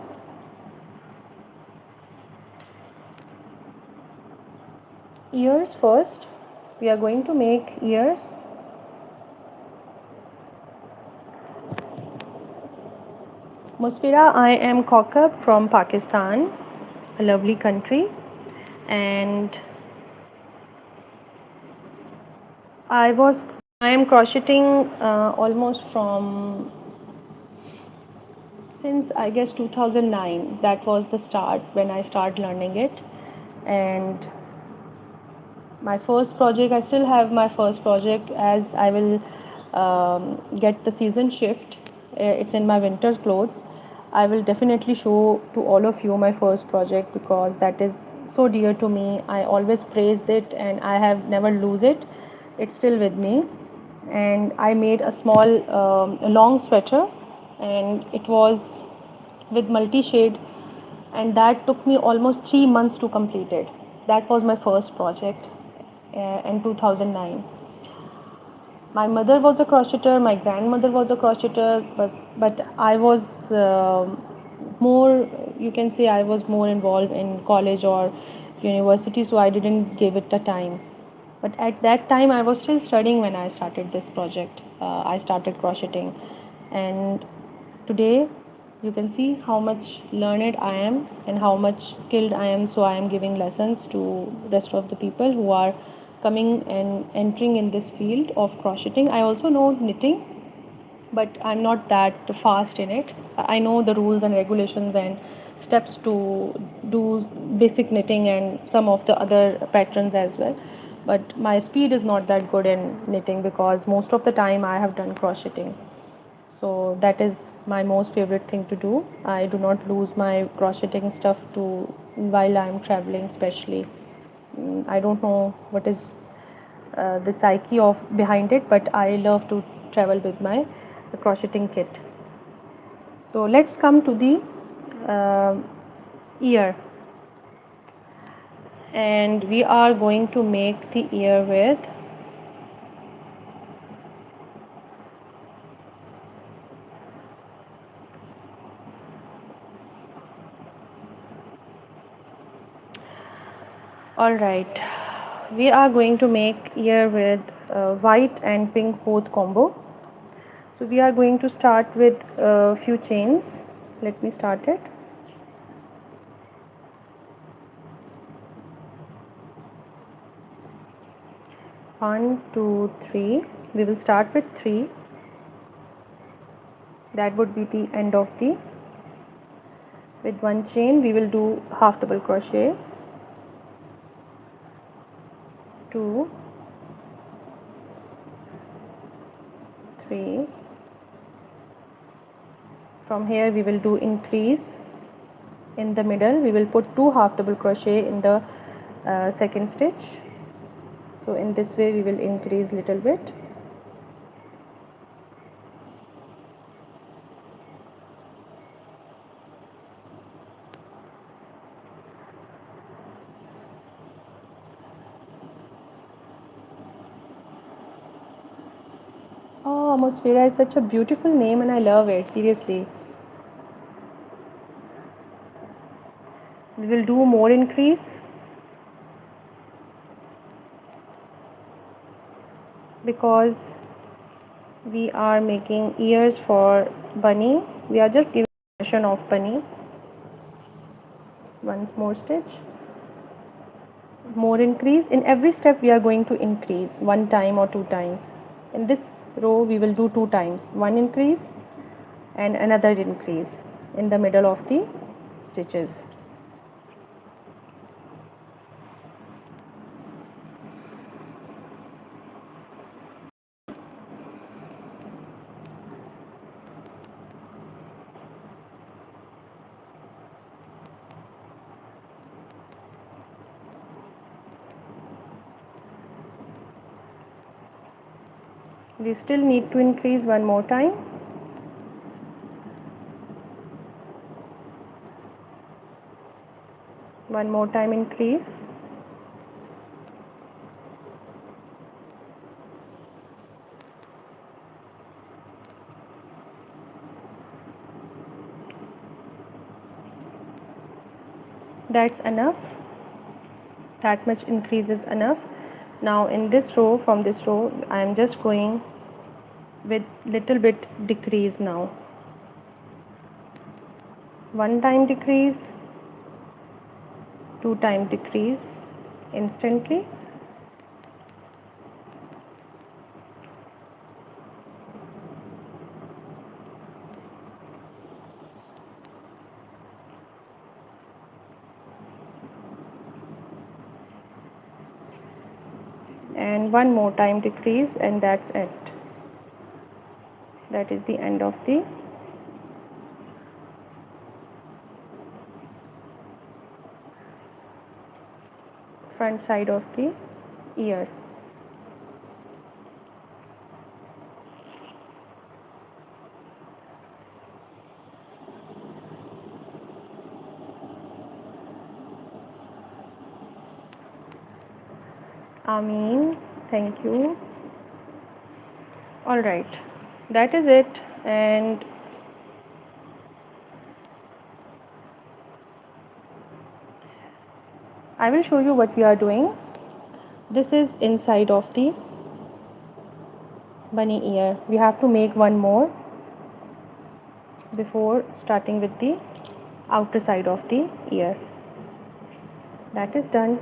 ears first. We are going to make ears. Musfira, I am Kokab from Pakistan, a lovely country, and I am crocheting almost from since I guess 2009. That was the start when I started learning it, and my first project, I still have my first project, as I will get the season shift. It's in my winter's clothes. I will definitely show to all of you my first project because that is so dear to me. I always praised it and I have never lose it. It's still with me. And I made a small long sweater, and it was with multi shade, and that took me almost 3 months to complete it. That was my first project in 2009. My mother was a crocheter, my grandmother was a crocheter, but I was more, you can say I was more involved in college or university, so I didn't give it the time. But at that time I was still studying when I started this project. I started crocheting, and today you can see how much learned I am and how much skilled I am. So I am giving lessons to rest of the people who are coming and entering in this field of crocheting. I also know knitting, but I'm not that fast in it. I know the rules and regulations and steps to do basic knitting and some of the other patterns as well, but my speed is not that good in knitting because most of the time I have done crocheting. So that is my most favorite thing to do. I do not lose my crocheting stuff to while I'm traveling, especially. I don't know what is the psyche of behind it, but I love to travel with my crocheting kit. So let's come to the ear, and we are going to make the ear with all right, we are going to make ear with white and pink both combo. So we are going to start with a few chains. Let me start it. One, two, three. We will start with 3. That would be the end of the. With 1 chain, we will do half double crochet. 2, 3. From here, we will do increase. In the middle, we will put 2 half double crochet in the second stitch. So in this way, we will increase little bit. Oh, Atmosphere is such a beautiful name and I love it, seriously. We will do more increase because we are making ears for bunny. We are just giving a version of bunny. One more stitch. more increase. In every step we are going to increase one time or two times. In this row we will do two times, one increase and another increase in the middle of the stitches. We still need to increase one more time. One more time increase. That's enough. That much increase is enough. Now in this row, from this row, I am just going with little bit decrease now. One time decrease, two time decrease instantly. And one more time decrease, and that's it. That is the end of the front side of the ear. Ameen, thank you. All right, that is it. And I will show you what we are doing. This is inside of the bunny ear. We have to make one more before starting with the outer side of the ear. That is done.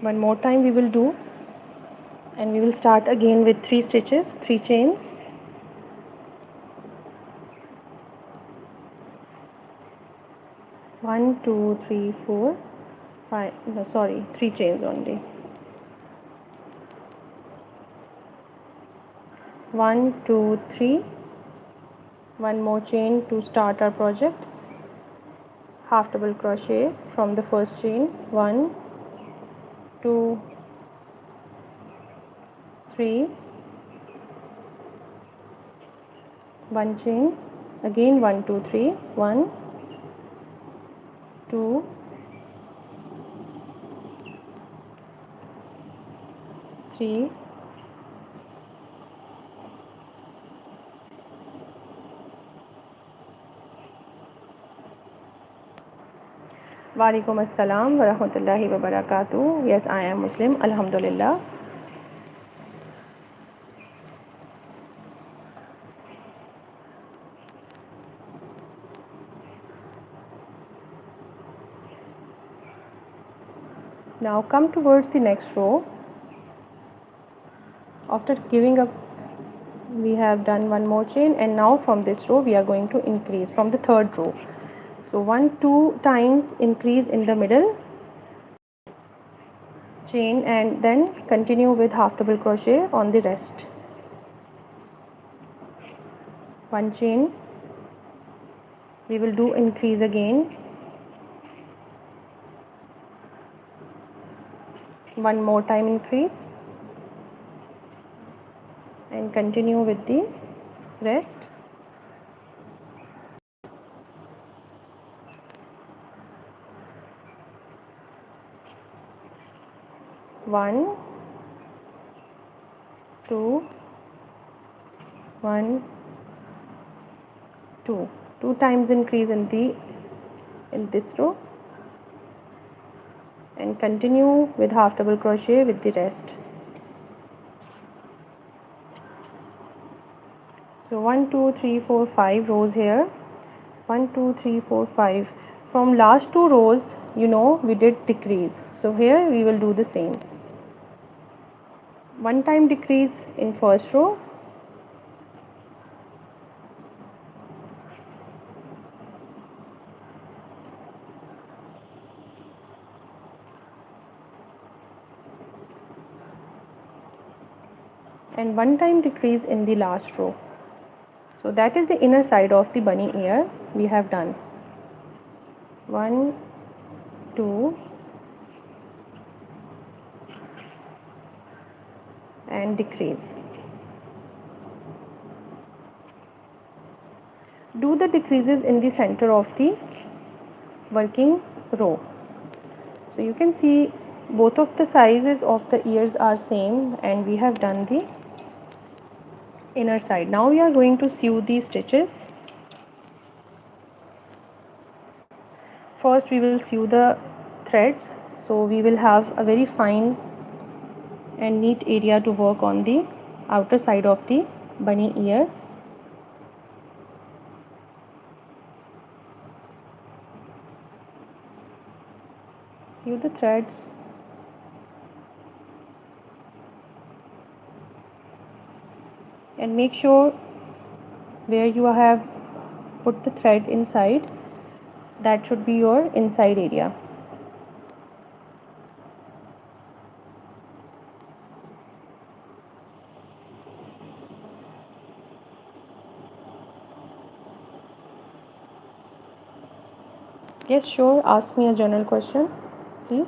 One more time we will do, and we will start again with 3 stitches, 3 chains. One, two, three, four, five. No, sorry, 3 chains only. 1, 2, 3. One more chain to start our project. Half double crochet from the first chain. 1, 2, 3. One chain. Again 1, 2, 3. 1, 2, 3. Walaikum assalam wa rahmatullahi wa barakatuh. Yes, I am Muslim, alhamdulillah. Now come towards the next row. After giving up, we have done one more chain, and now from this row we are going to increase from the third row. So 1, 2 times increase in the middle chain, and then continue with half double crochet on the rest. One chain, we will do increase again. One more time increase, and continue with the rest. One, two, 1, 2. 2 times increase in this row, and continue with half double crochet with the rest. So 1, 2, 3, 4, 5 rows here. 1, 2, 3, 4, 5. From last 2 rows, we did decrease. So here we will do the same. One time decrease in first row, and one time decrease in the last row. So that is the inner side of the bunny ear we have done. 1, 2, and decrease. Do the decreases in the center of the working row. So you can see both of the sizes of the ears are same, and we have done the inner side. Now we are going to sew these stitches. First we will sew the threads, so we will have a very fine and neat area to work on the outer side of the bunny ear. Sew the threads. And make sure where you have put the thread inside, that should be your inside area. Yes, sure, ask me a general question, please.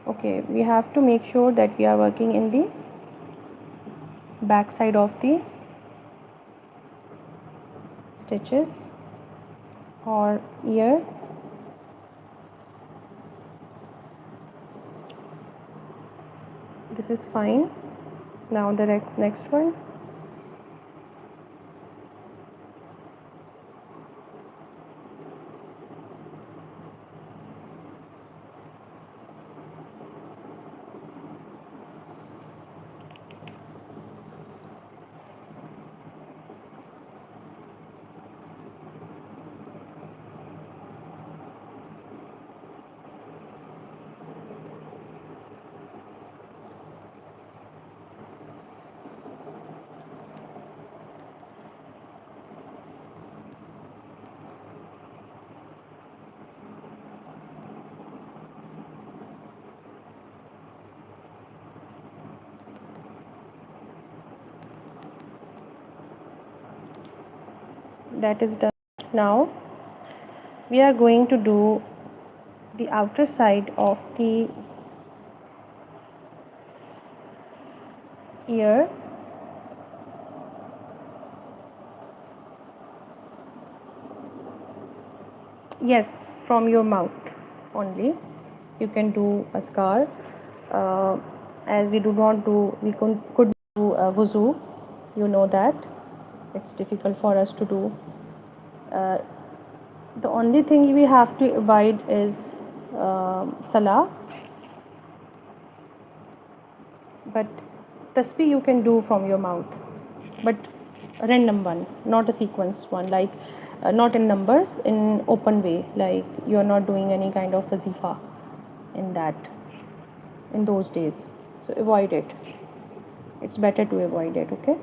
Okay, we have to make sure that we are working in the back side of the stitches or ear. This is fine. Now the next one. That is done. Now we are going to do the outer side of the ear. Yes, from your mouth only. You can do a scar. As we could do a wuzu. You know that it's difficult for us to do. The only thing we have to avoid is salah. But tasbih you can do from your mouth, but random one, not a sequence one, like not in numbers, in open way, like you are not doing any kind of wazifa in those days. So avoid it. It's better to avoid it, okay?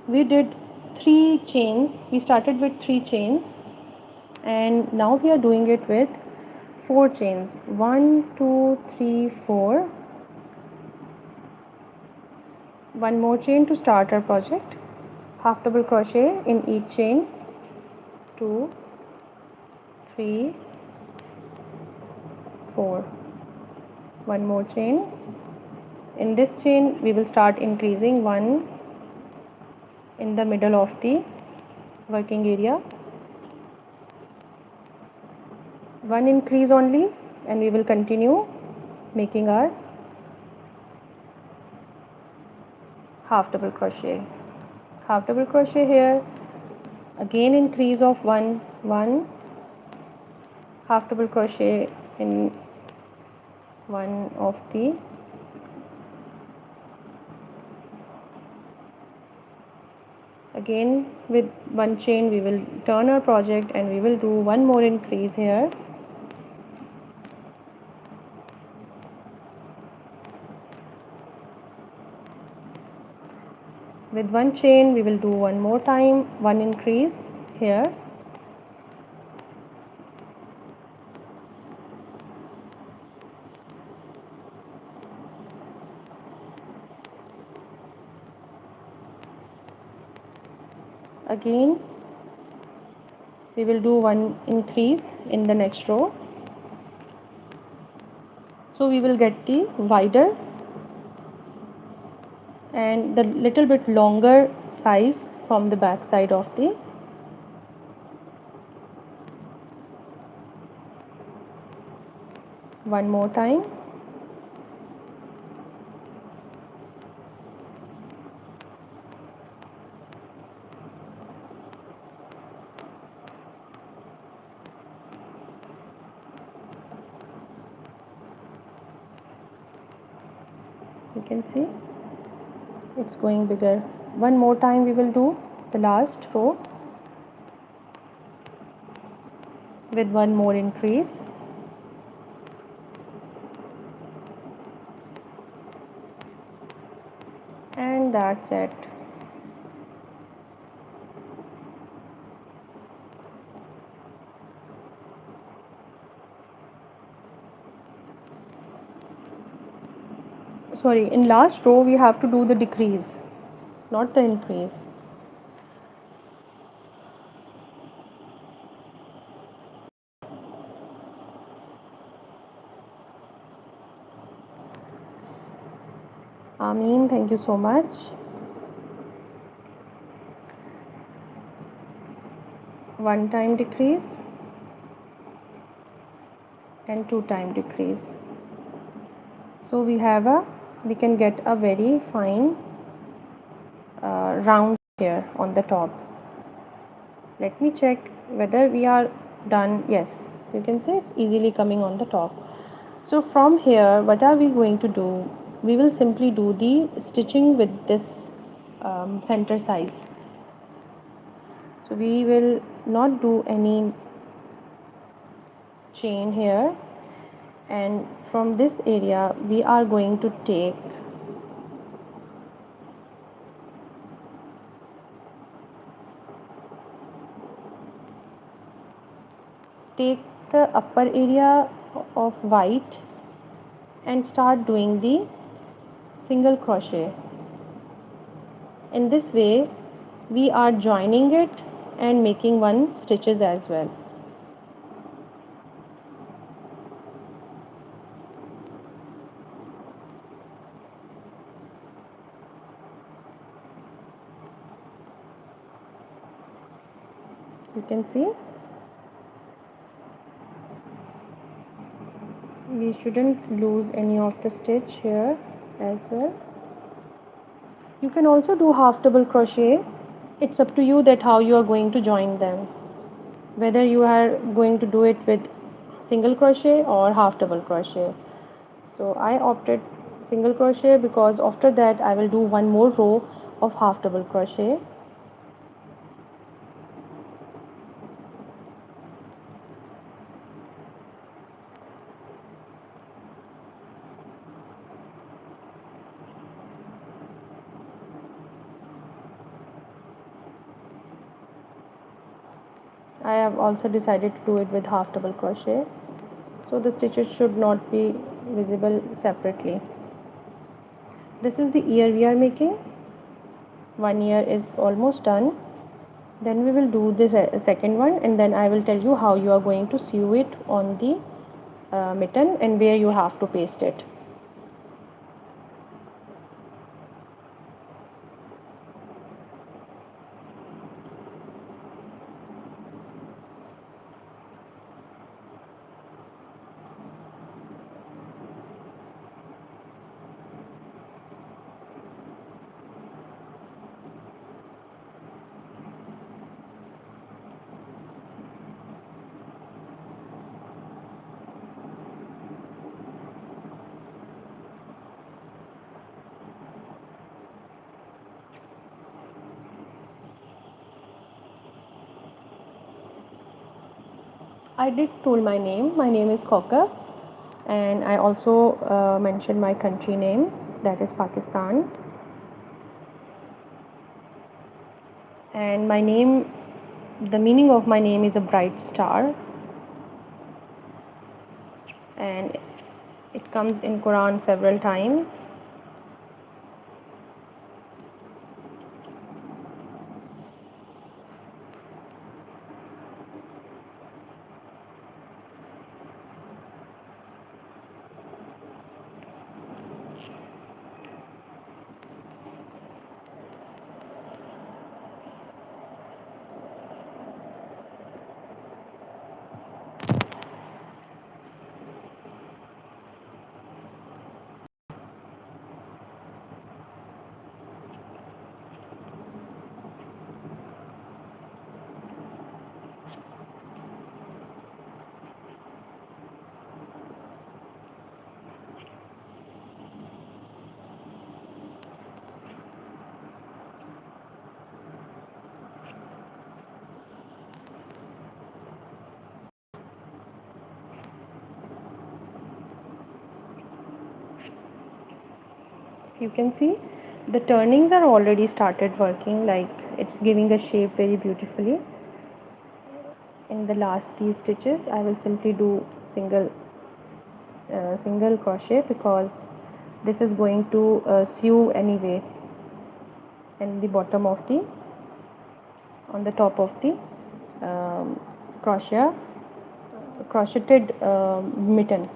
We did 3 chains. We started with 3 chains, and now we are doing it with 4 chains. 1, 2, 3, 4. One more chain to start our project. Half double crochet in each chain. 2, 3, 4. One more chain. In this chain we will start increasing 1 in the middle of the working area. 1 increase only, and we will continue making our half double crochet. Half double crochet here, again increase of 1, 1, half double crochet in one of the again with one chain we will turn our project and we will do one more increase here. With one chain we will do one more time, one increase here. Again we will do one increase in the next row. So we will get the wider and the little bit longer size from the back side of the one more time. You can see it's going bigger. One more time we will do the last row with one more increase. And that's it. Sorry, in last row we have to do the decrease, not the increase. Ameen, thank you so much. One time decrease and two time decrease. So we can get a very fine round here on the top. Let me check whether we are done. Yes, you can see it's easily coming on the top. So from here what are we going to do? We will simply do the stitching with this center size. So we will not do any chain here, and from this area we are going to take the upper area of white and start doing the single crochet. In this way we are joining it and making one stitches as well. You can see we shouldn't lose any of the stitch here as well. You can also do half double crochet. It's up to you that how you are going to join them, whether you are going to do it with single crochet or half double crochet. So I opted single crochet because after that I will do one more row of half double crochet. I have also decided to do it with half double crochet, so the stitches should not be visible separately. This is the ear we are making. One ear is almost done. Then we will do the second one, and then I will tell you how you are going to sew it on the mitten and where you have to paste it. I did told my name. My name is Cocker, and I also mentioned my country name, that is Pakistan. And my name, the meaning of my name is a bright star, and it comes in Quran several times. You can see the turnings are already started working, like it's giving a shape very beautifully. In the last these stitches I will simply do single crochet, because this is going to sew anyway in the bottom of the, on the top of the um, crocheted mitten.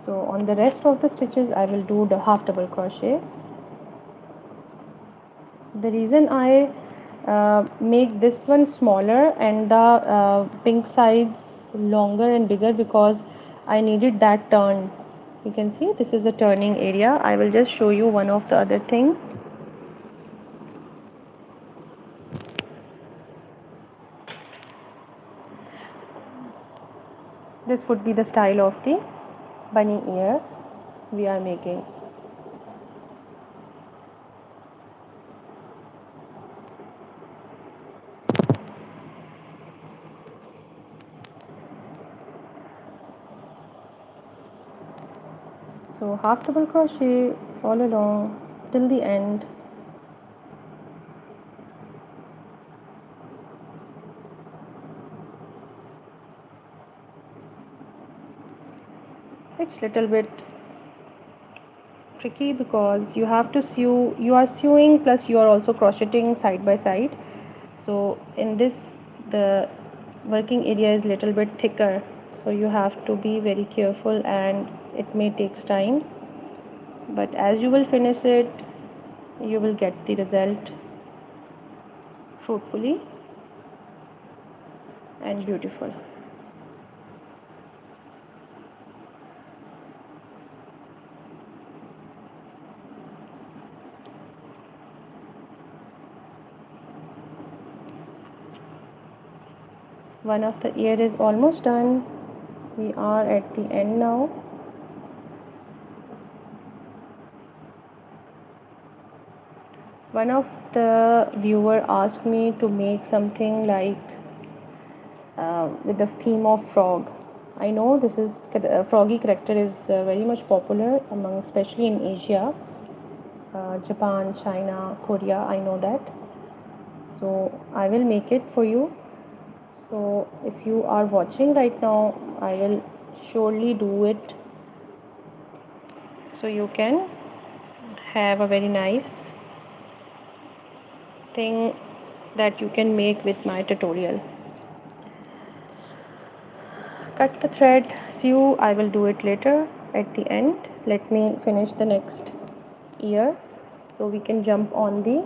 So on the rest of the stitches I will do the half double crochet. The reason I make this one smaller and the pink side longer and bigger, because I needed that turn. You can see this is a turning area. I will just show you one of the other thing. This would be the style of the bunny ear we are making. So half double crochet all along till the end. It's little bit tricky because you have to sew, you are sewing plus you are also crocheting side by side. So in this the working area is little bit thicker, so you have to be very careful and it may takes time, but as you will finish it you will get the result fruitfully and beautiful. One of the ear is almost done. We are at the end now. One of the viewer asked me to make something like with the theme of frog. I know this is froggy character is very much popular among, especially in Asia, Japan, China, Korea. I know that. So I will make it for you. So if you are watching right now, I will surely do it, so you can have a very nice thing that you can make with my tutorial. Cut the thread, sew. I will do it later at the end. Let me finish the next ear so we can jump on the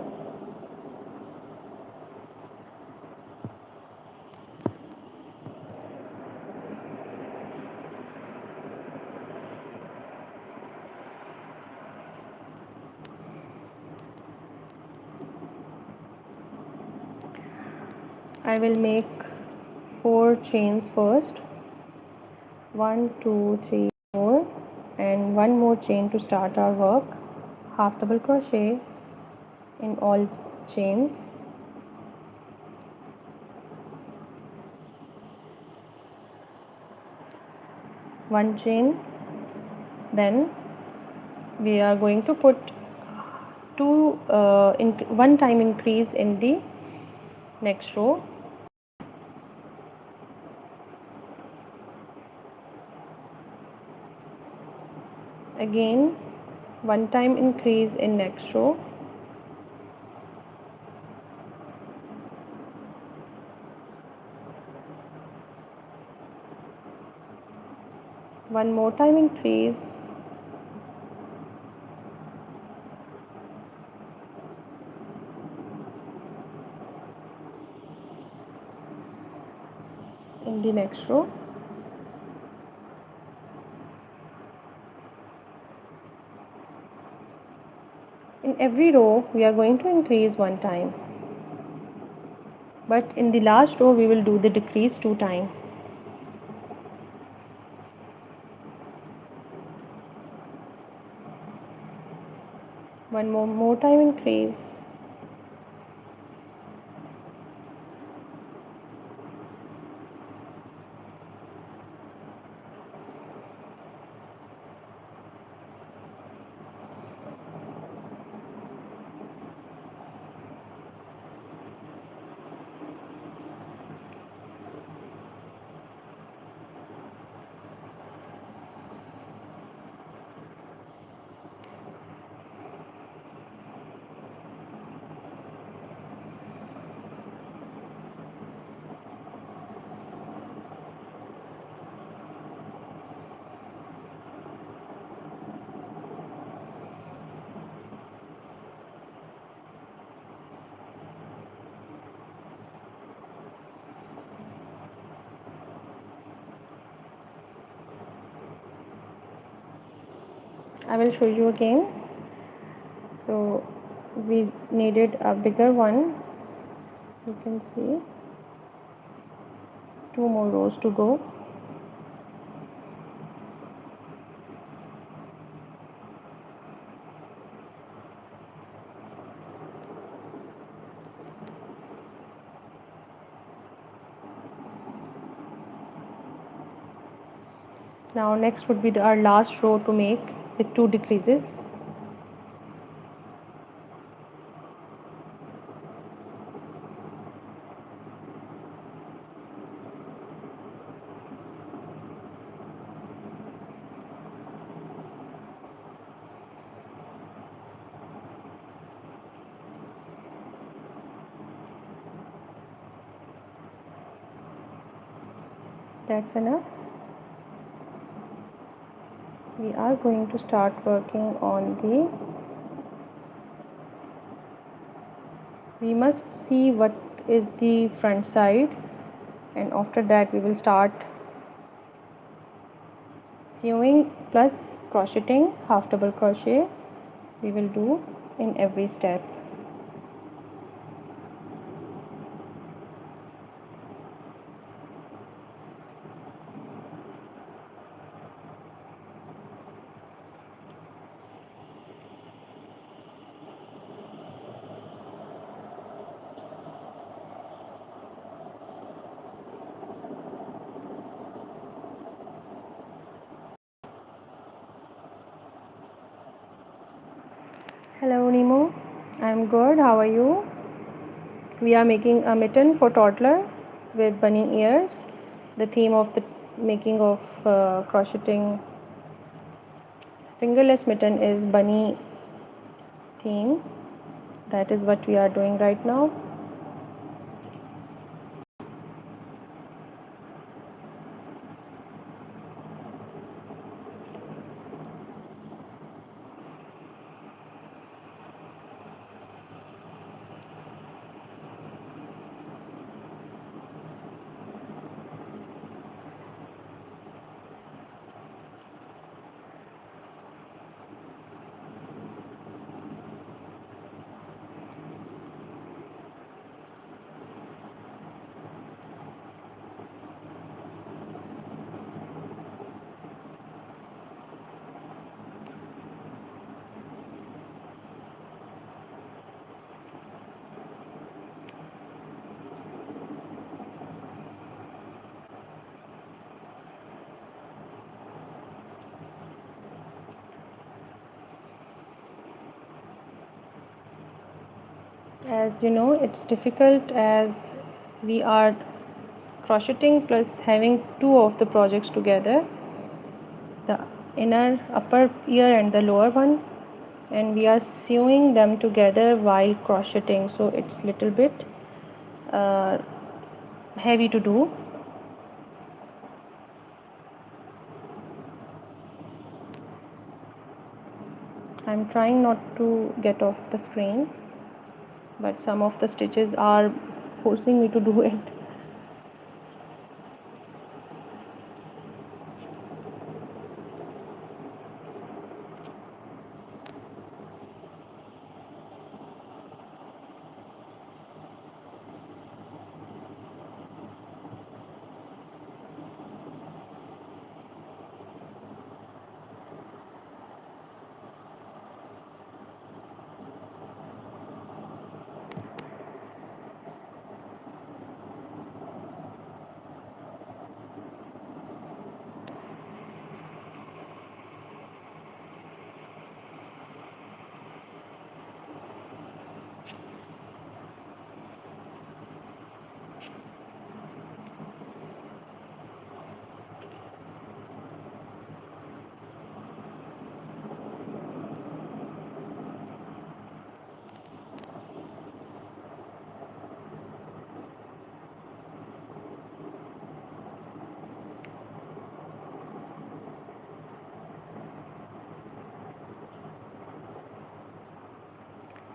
I will make 4 chains first. 1 2 3 4, and one more chain to start our work. Half double crochet in all chains. 1 chain. Then we are going to put one time increase in the next row. Again, one time increase in next row. One more time increase. In the next row. In every row we are going to increase one time, but in the last row we will do the decrease 2 times. One more time increase. I will show you again. So we needed a bigger one. You can see 2 more rows to go. Now next would be our last row to make with 2 decreases. That's enough. We are going to start working on we must see what is the front side, and after that we will start sewing plus crocheting. Half double crochet we will do in every step. Hello Nemo, I'm good. How are you? We are making a mitten for toddler with bunny ears. The theme of the making of crocheting fingerless mitten is bunny theme. That is what we are doing right now. As you know, it's difficult as we are crocheting plus having two of the projects together, the inner upper ear and the lower one, and we are sewing them together while crocheting, so it's little bit uh, heavy to do. I'm trying not to get off the screen, but some of the stitches are forcing me to do it.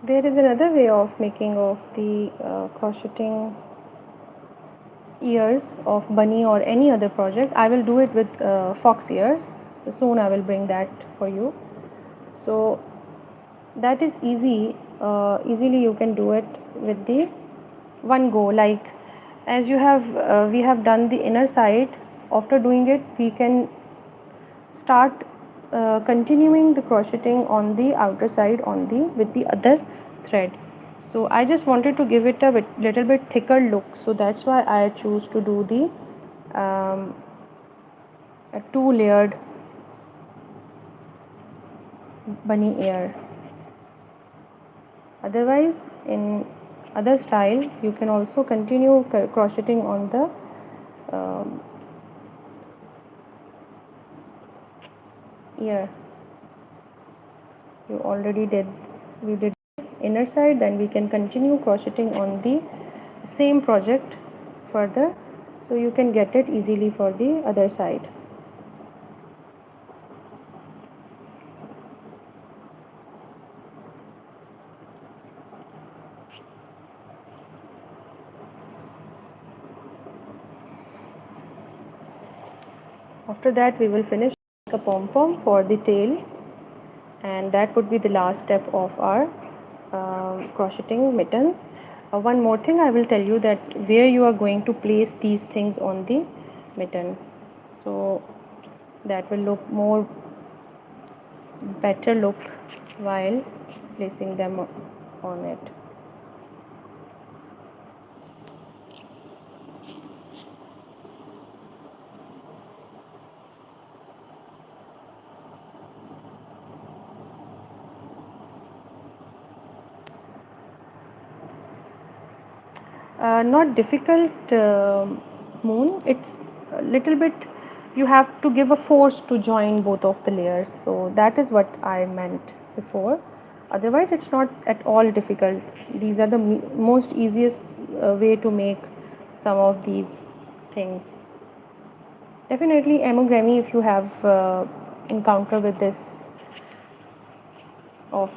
There is another way of making of the crocheting ears of bunny or any other project. I will do it with fox ears. Soon I will bring that for you. So that is easy. Easily you can do it with the one go. Like as you have, we have done the inner side. After doing it, we can start continuing the crocheting on the outer side on the with the other thread. So I just wanted to give it a little bit thicker look, so that's why I choose to do the a two layered bunny ear. Otherwise, in other style you can also continue crocheting on the ear. You already did, we did inner side, then we can continue crocheting on the same project further, so you can get it easily for the other side. After that we will finish a pom-pom for the tail, and that would be the last step of our crocheting mittens. One more thing I will tell you, that where you are going to place these things on the mitten, so that will look more better look while placing them on it. Not difficult, Moon. It's a little bit, you have to give a force to join both of the layers, so that is what I meant before. Otherwise it's not at all difficult. These are the most easiest way to make some of these things. Definitely amigurumi, if you have encounter with this of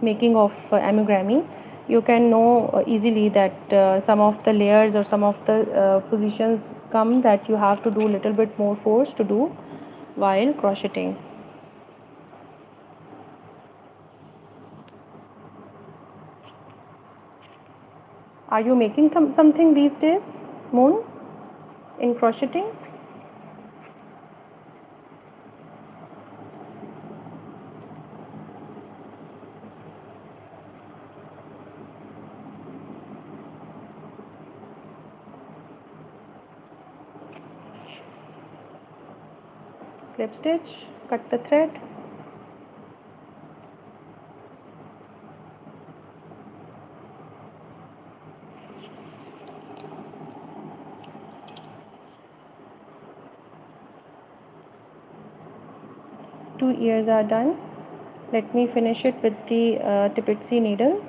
making of amigurumi, you can know easily that some of the layers or some of the positions come that you have to do little bit more force to do while crocheting. Are you making something these days, Moon, in crocheting? Slip stitch, cut the thread. 2 ears are done. Let me finish it with the tipitsy needle,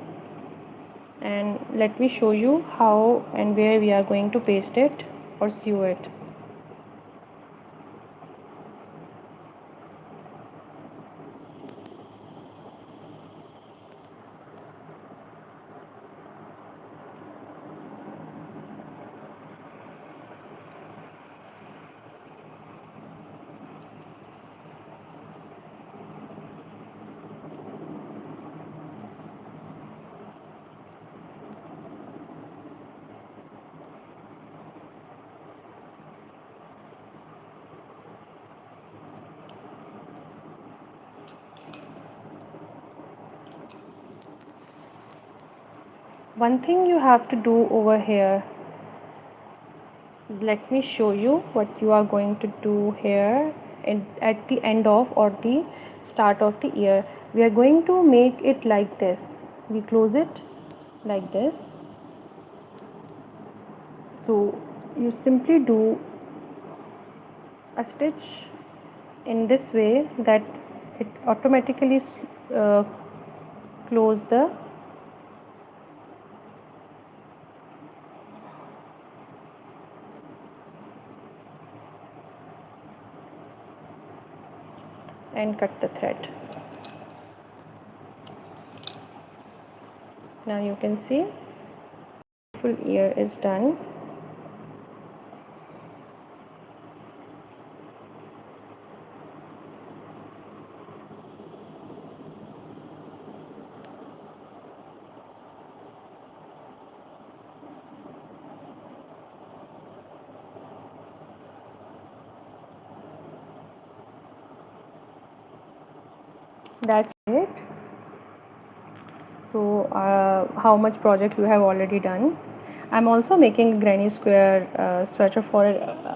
and let me show you how and where we are going to paste it or sew it. One thing you have to do over here, let me show you what you are going to do here at the end of or the start of the ear. We are going to make it like this. We close it like this. So you simply do a stitch in this way that it automatically uh, close the and cut the thread. Now you can see full ear is done. That's it. So how much project you have already done? I'm also making a granny square sweater for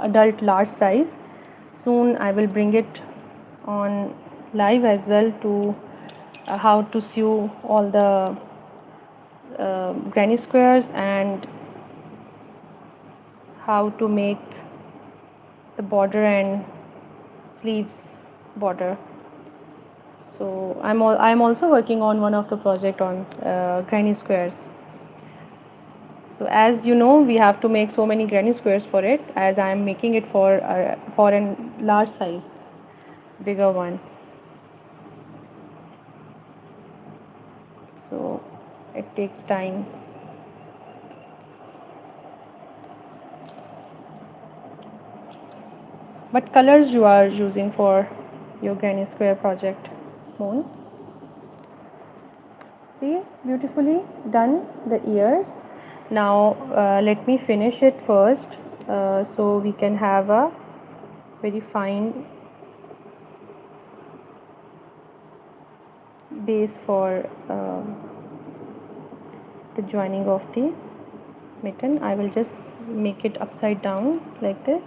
adult large size. Soon I will bring it on live as well to how to sew all the granny squares and how to make the border and sleeves border. So I'm also working on one of the project on granny squares. So as you know, we have to make so many granny squares for it, as I am making it for a large size, bigger one. So it takes time. What colors you are using for your granny square project, Moon? See, beautifully done the ears. Now let me finish it first, so we can have a very fine base for the joining of the mitten. I will just make it upside down like this.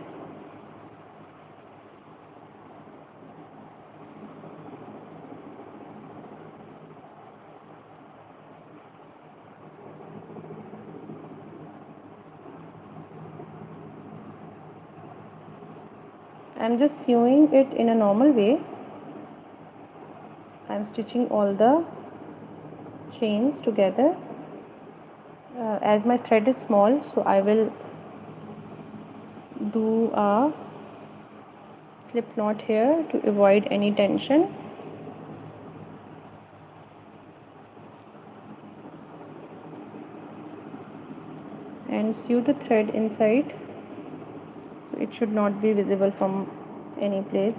I'm just sewing it in a normal way. I'm stitching all the chains together. As my thread is small, so I will do a slip knot here to avoid any tension. And sew the thread inside, so it should not be visible from any place.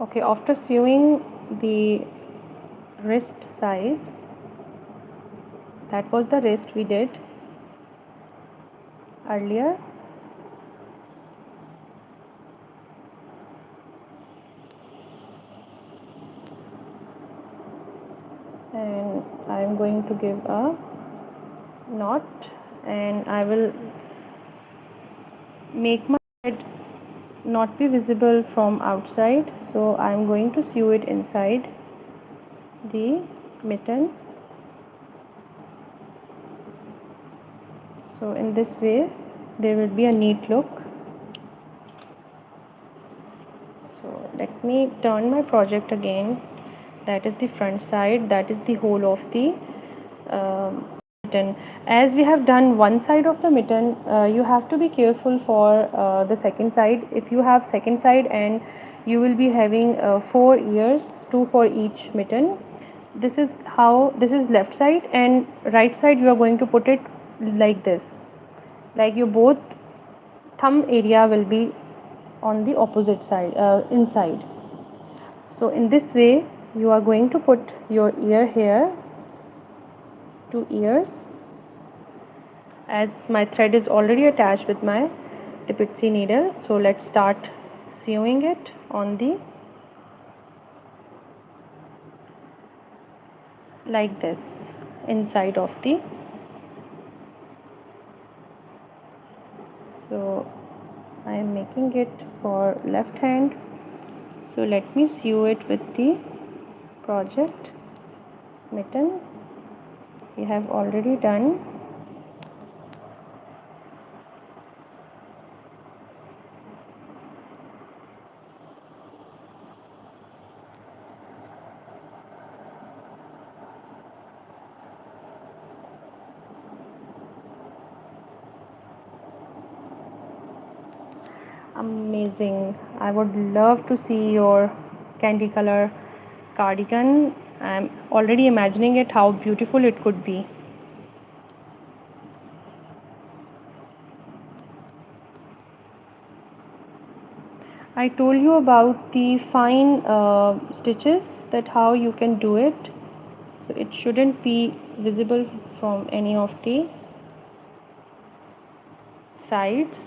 Okay, after sewing the wrist size, that was the wrist we did earlier. And I am going to give a knot, and I will make my thread not be visible from outside, so I am going to sew it inside the mitten. So in this way there will be a neat look. So let me turn my project again. That is the front side, that is the whole of the mitten. As we have done one side of the mitten, you have to be careful for the second side. If you have second side and you will be having 4 ears, 2 for each mitten. This is left side, and right side you are going to put it like this, like your both thumb area will be on the opposite side, inside. So in this way you are going to put your ear here, 2 ears. As my thread is already attached with my Tipitsy needle, so let's start sewing it on the like this inside of the. So I am making it for left hand, so let me sew it with the project mittens we have already done. Amazing. I would love to see your candy color cardigan. I'm already imagining it, how beautiful it could be. I told you about the fine stitches, that how you can do it. So it shouldn't be visible from any of the sides,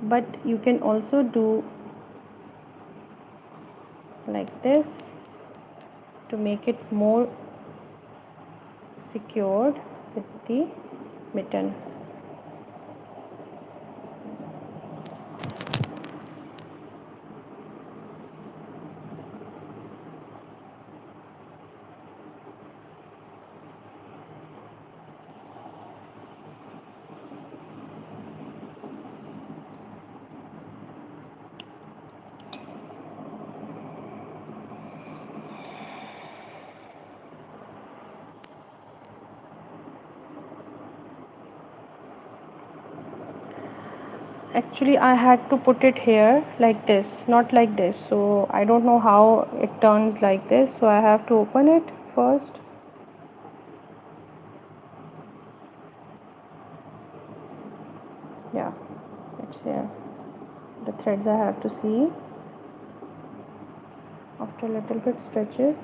but you can also do like this to make it more secured with the mitten. Actually I had to put it here like this, not like this, so I don't know how it turns like this, so I have to open it first. Yeah, it's here. The threads I have to see after a little bit stretches.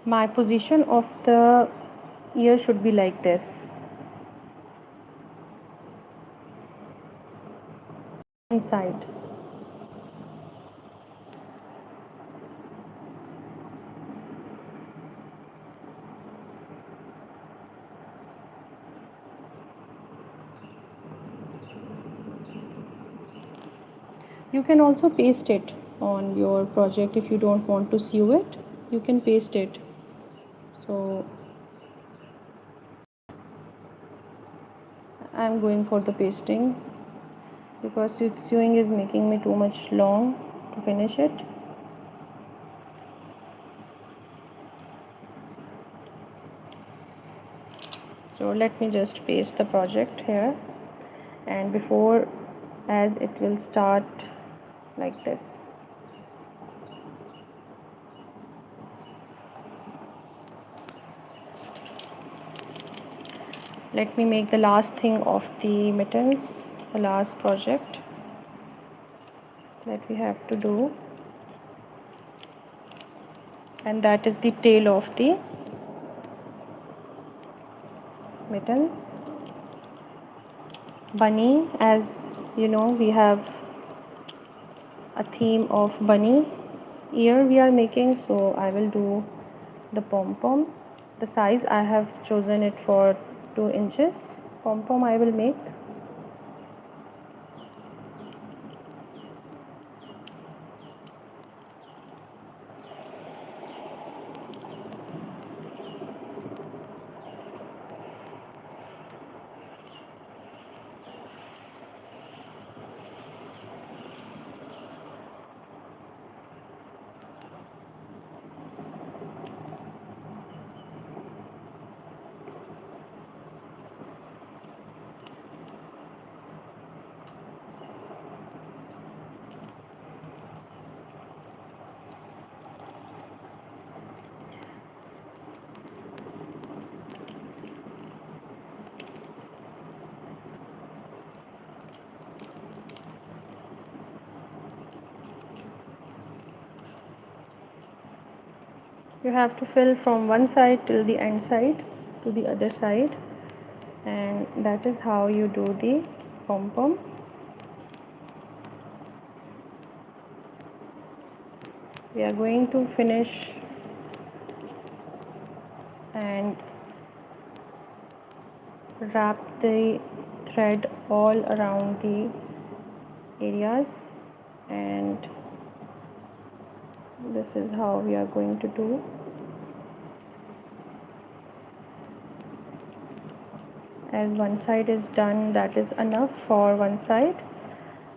My position of the ear should be like this. Inside. You can also paste it on your project if you don't want to sew it. You can paste it. So I'm going for the pasting because sewing is making me too much long to finish it. So let me just paste the project here, and before, as it will start like this. Let me make the last thing of the mittens, the last project that we have to do, and that is the tail of the mittens. Bunny, as you know, we have a theme of bunny ear we are making, so I will do the pom-pom. The size I have chosen it for 2 inches pom-pom I will make. You have to fill from one side till the end side to the other side, and that is how you do the pom-pom. We are going to finish and wrap the thread all around the areas, and this is how we are going to do. As one side is done, that is enough for one side.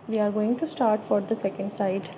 We are going to start for the second side.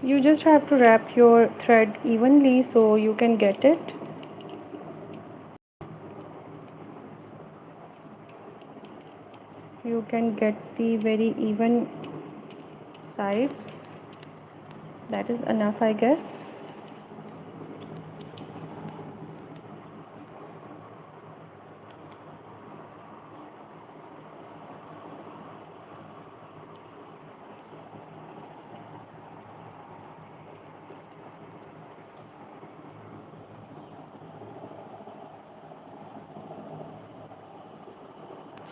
You just have to wrap your thread evenly so you can get it. You can get the very even sides. That is enough, I guess.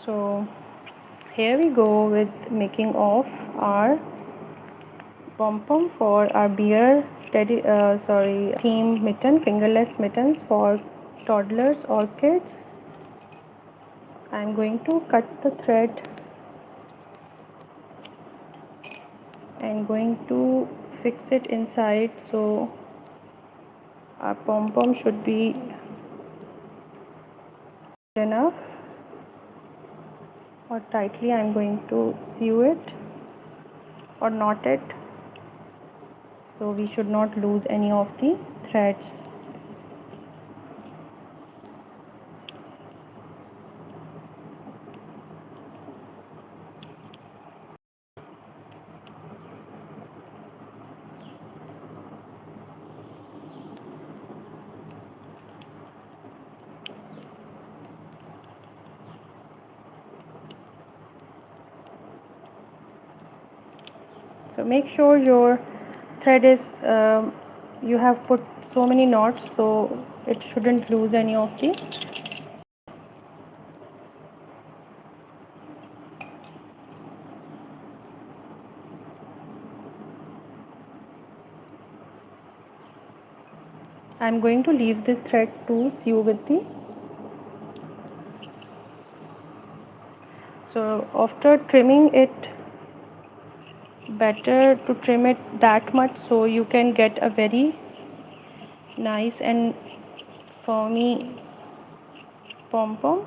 So here we go with making of our pom-pom for our bear theme mitten, fingerless mittens for toddlers or kids. I'm going to cut the thread and going to fix it inside, so our pom-pom should be enough, or tightly I'm going to sew it or knot it, so we should not lose any of the threads. So make sure your thread is you have put so many knots, so it shouldn't lose any of the. I'm going to leave this thread to sew with the. So after trimming it, better to trim it that much so you can get a very nice and firmy pom pom.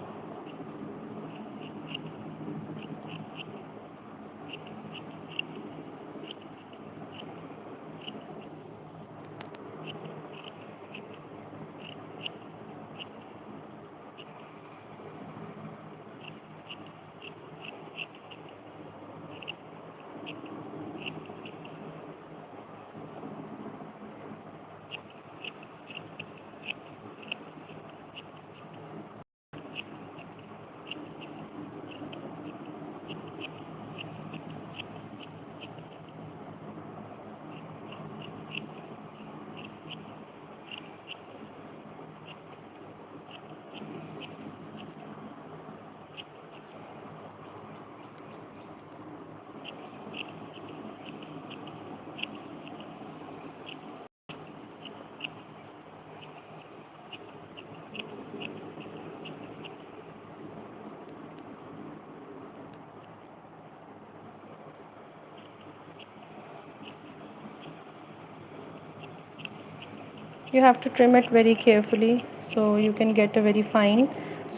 You have to trim it very carefully so you can get a very fine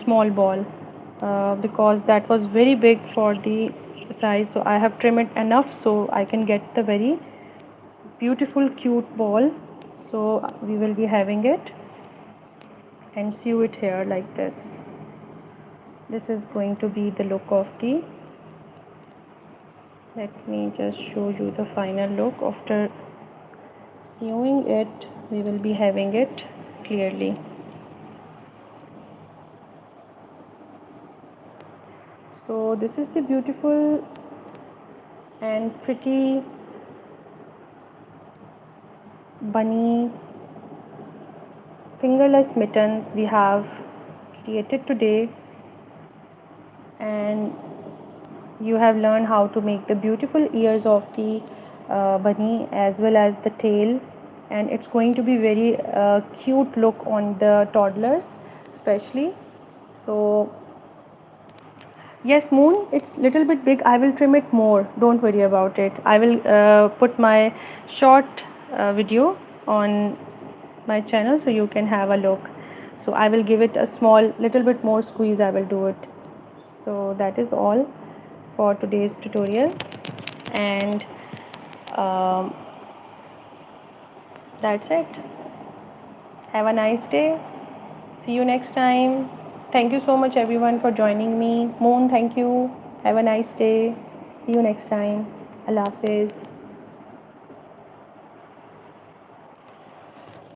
small ball, because that was very big for the size, so I have trimmed it enough so I can get the very beautiful cute ball. So we will be having it and sew it here like this. This is going to be the look of the. Let me just show you the final look. After sewing it, we will be having it clearly. So this is the beautiful and pretty bunny fingerless mittens we have created today, and you have learned how to make the beautiful ears of the bunny as well as the tail, and it's going to be very cute look on the toddlers especially. So yes, Moon, it's little bit big. I will trim it more. Don't worry about it. I will put my short video on my channel so you can have a look. So I will give it a small little bit more squeeze. I will do it. So that is all for today's tutorial, and um, that's it. Have a nice day. See you next time. Thank you so much everyone for joining me. Moon, thank you. Have a nice day. See you next time. Allah Hafiz.